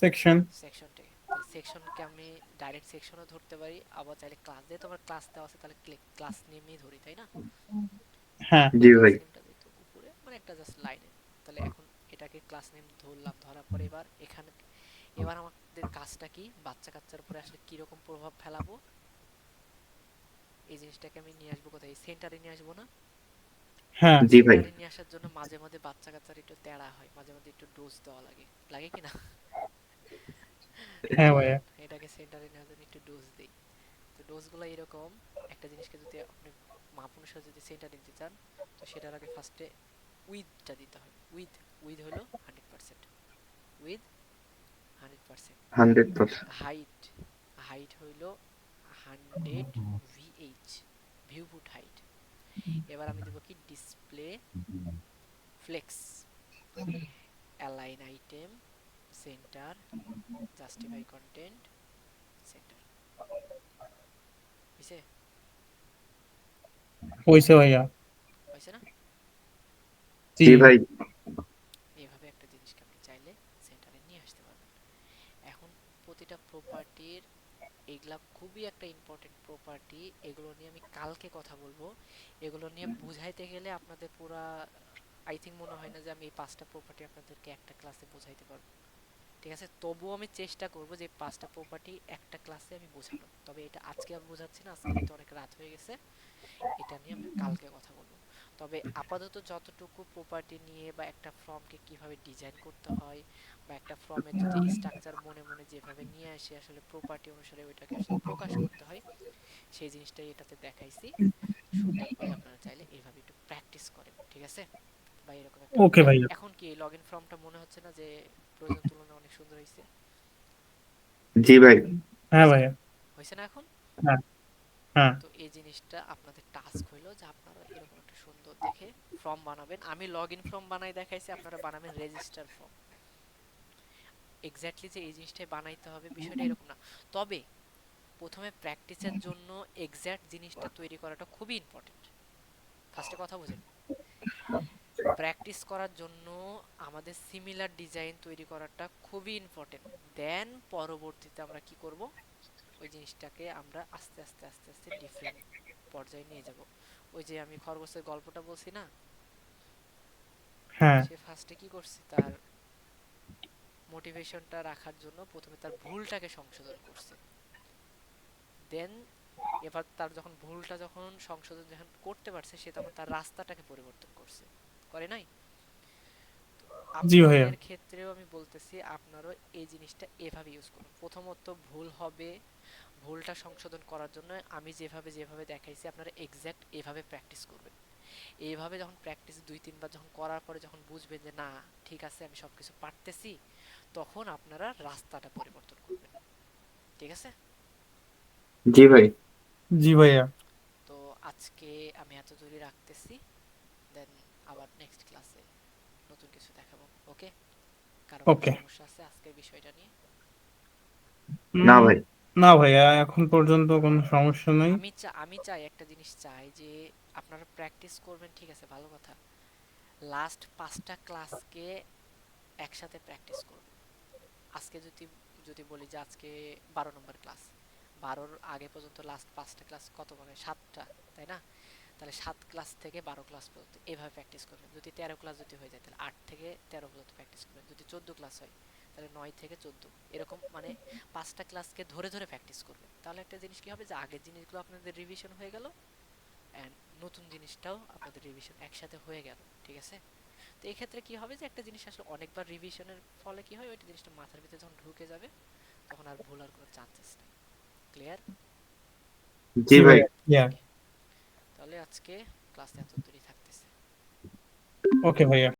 সেকশন। সেকশনটাকে। তাহলে সেকশনকে আমি ডাইরেক্ট সেকশনও ধরতে পারি, আবার চাইলে ক্লাস দিয়ে, তোমার ক্লাস দেওয়া আছে তাহলে ক্লাস নেমই ধরি, তাই না? হ্যাঁ, জি ক্লাস ভাই। নেমটা দিত উপরে, মানে একটা জাস্ট লাইনে। তাহলে এখন এটাকে ক্লাস নেম ধরলাম, ধরার পরে এবার আমাদের কাজটা কি, বাচ্চা কাচ্চার উপরে আসলে কিরকম প্রভাব ফেলাবো এই জিনিসটাকে আমি নিয়ে আসবো কোথায়, সেন্টারে নিয়ে আসবো না? হ্যাঁ, জি ভাই। সেন্টারে নিয়ে আসার জন্য মাঝে মাঝে বাচ্চা কাচ্চার একটু তেড়া হয়, মাঝে মাঝে একটু ডোজ দেওয়া লাগে, লাগে কি না? তো হ্যাঁ ভাইয়া। চলেন এটাকে সেন্টারে নেওয়ার জন্য একটু ডোজ দিই। তো ডোজগুলো এরকম, একটা জিনিসকে যদি আপনি মাপ অনুসারে যদি সেন্টারে নিতে চান, তো সেটার আগে ফার্স্টে উইথটা দিতে হয়। উইথ হলো 100%, উইথ 100%। 100%। হাইট, হাইট হইল 100 ভিএইচ, ভিউপুট হাইট। এবার আমি দেবো কি, display flakes, align item, centre, justify content, centre. হয়েছে? হয়েছে ভাইয়া। হয়েছে না? জি। জি ভাই। এইভাবে একটা জিনিসকে আপনি চাইলে সেন্টারে নিয়ে আসতে পারবেন। এখন প্রতিটা প্রপার্টির, এগুলা খুবই একটা ইম্পর্টেন্ট প্রপার্টি, এগুলো নিয়ে আমি কালকে কথা বলবো। এগুলো নিয়ে বুঝাইতে গেলে আপনাদের পুরা, আই থিঙ্ক মনে হয় না যে আমি এই 5টা প্রপার্টি আপনাদেরকে একটা ক্লাসে বোঝাইতে পারবো। ঠিক আছে, তবুও আমি চেষ্টা করব যে 5টা প্রপার্টি একটা ক্লাসে আমি বোঝানোর। তবে এটা আজকে আমি বোঝাচ্ছি না, আজকে যেহেতু অনেক রাত হয়ে গেছে, এটা নিয়ে আমি কালকে কথা বলবো। তবে আপাতত যতটুকু প্রপার্টি নিয়ে, বা একটা ফর্মকে কিভাবে ডিজাইন করতে হয়, বা একটা ফর্মের যদি স্ট্রাকচার মনে মনে যেভাবে নিয়ে আসে আসলে প্রপার্টি অনুসারে ওইটাকে আসলে প্রকাশ করতে হয়, সেই জিনিসটাই এটাতে দেখাইছি। সুন্দরভাবে আপনারা চাইলে এইভাবে একটু প্র্যাকটিস করেন, ঠিক আছে? বা এরকম একটা, ওকে ভাইয়া। এখন কি লগ ইন ফর্মটা মনে হচ্ছে না যে প্রয়োজন তুলনায় অনেক সুন্দর হয়েছে? জি ভাই। হ্যাঁ হয়েছে না? ভাইয়া। হয়েছে না এখন? হ্যাঁ, হ্যাঁ। তো এই জিনিসটা আপনাদের টাস্ক হইলো যে আপনারা এরকম একটা সুন্দর দেখে ফর্ম বানাবেন। আমি লগ ইন ফর্ম বানাই দেখাইছি, আপনারা বানাবেন রেজিস্টার ফর্ম। এক্স্যাক্টলি যে এই জিনিসটাই বানাইতে হবে বিষয়টা এরকম না। তবে প্রথমে প্র্যাকটিসের জন্য এক্স্যাক্ট জিনিসটা তৈরি করাটা খুবই ইম্পর্টেন্ট। ফার্স্টে কথা বুঝেন, প্র্যাকটিস করার জন্য আমাদের সিমিলার ডিজাইন তৈরি করাটা খুবই ইম্পর্টেন্ট। দেন পরবর্তীতে আমরা কি করব, ওই জিনিসটাকে আমরা আস্তে আস্তে আস্তে আস্তে ডিফারেন্ট পর্যায়ে নিয়ে যাব। ওই যে আমি খরগোশের গল্পটা বলছি না, হ্যাঁ, সে ফার্স্টে কি করছে, তার মোটিভেশনটা রাখার জন্য প্রথমে তার ভুলটাকে সংশোধন করছে। দেন এবার তার যখন ভুলটা যখন সংশোধন যখন করতে পারছে, সে তখন তার রাস্তাটাকে পরিবর্তন করছে, করে নাই? তো জি ভাইয়া। আপনাদের ক্ষেত্রেও আমি বলতেছি, আপনারাও এই জিনিসটা এভাবে ইউজ করুন। প্রথমত ভুল হবে, ভুলটা সংশোধন করার জন্য আমি যেভাবে যেভাবে দেখাইছি আপনারা এক্স্যাক্ট এভাবে প্র্যাকটিস করবেন। এইভাবে যখন প্র্যাকটিস 2-3 বার যখন করার পরে যখন বুঝবেন যে না ঠিক আছে আমি সবকিছু পারতেছি, তখন আপনারা রাস্তাটা পরিবর্তন করবেন। ঠিক আছে? জি ভাই। জি ভাইয়া। তো আজকে আমি এত দূরই রাখতেছি, দেন আবার নেক্সট ক্লাসে নতুন কিছু দেখাবো। ওকে? কারো কোনো ওকে। সমস্যা আছে আজকের বিষয়টা নিয়ে? না উম, ভাই। না ভাইয়া, এখন পর্যন্ত কোনো সমস্যা নেই। আমি চাই একটা জিনিস চাই যে আপনারা প্র্যাকটিস করবেন, ঠিক আছে, ভালো কথা। লাস্ট 5টা ক্লাসকে একসাথে প্র্যাকটিস করবেন। আজকে যদি যদি বলি যে আজকে 12 নম্বর ক্লাস, 12-র আগে পর্যন্ত লাস্ট 5টা ক্লাস কত মানে 7টা, তাই না? তাহলে 7 ক্লাস থেকে 12 ক্লাস পর্যন্ত এভাবে প্র্যাকটিস করবেন। যদি 13 ক্লাস যদি হয়ে যায় তাহলে 8 থেকে 13 পর্যন্ত প্র্যাকটিস করবেন। যদি 14 ক্লাস হয় তাহলে 9 থেকে 14, এরকম মানে 5টা ক্লাসকে ধরে ধরে প্র্যাকটিস করবেন। তাহলে একটা জিনিস কি হবে, যে আগের জিনিসগুলো আপনাদের রিভিশন হয়ে গেল, অ্যান্ড নতুন জিনিসটাও আপনাদের রিভিশন একসাথে হয়ে গেল। ঠিক আছে? তো এই ক্ষেত্রে কি হবে, যে একটা জিনিস আসলে অনেকবার রিভিশনের ফলে কি হয়, ওইটা জিনিসটা মাথার ভিতরে যখন ঢুকে যাবে, তখন আর ভুলার কোনো চান্সেস নেই। ক্লিয়ার? জি জি ভাই। ভাইয়া ক্লিয়ার। ওকে, তাহলে আজকে ক্লাস এত দূরই থাকতেছে। ওকে ভাইয়া।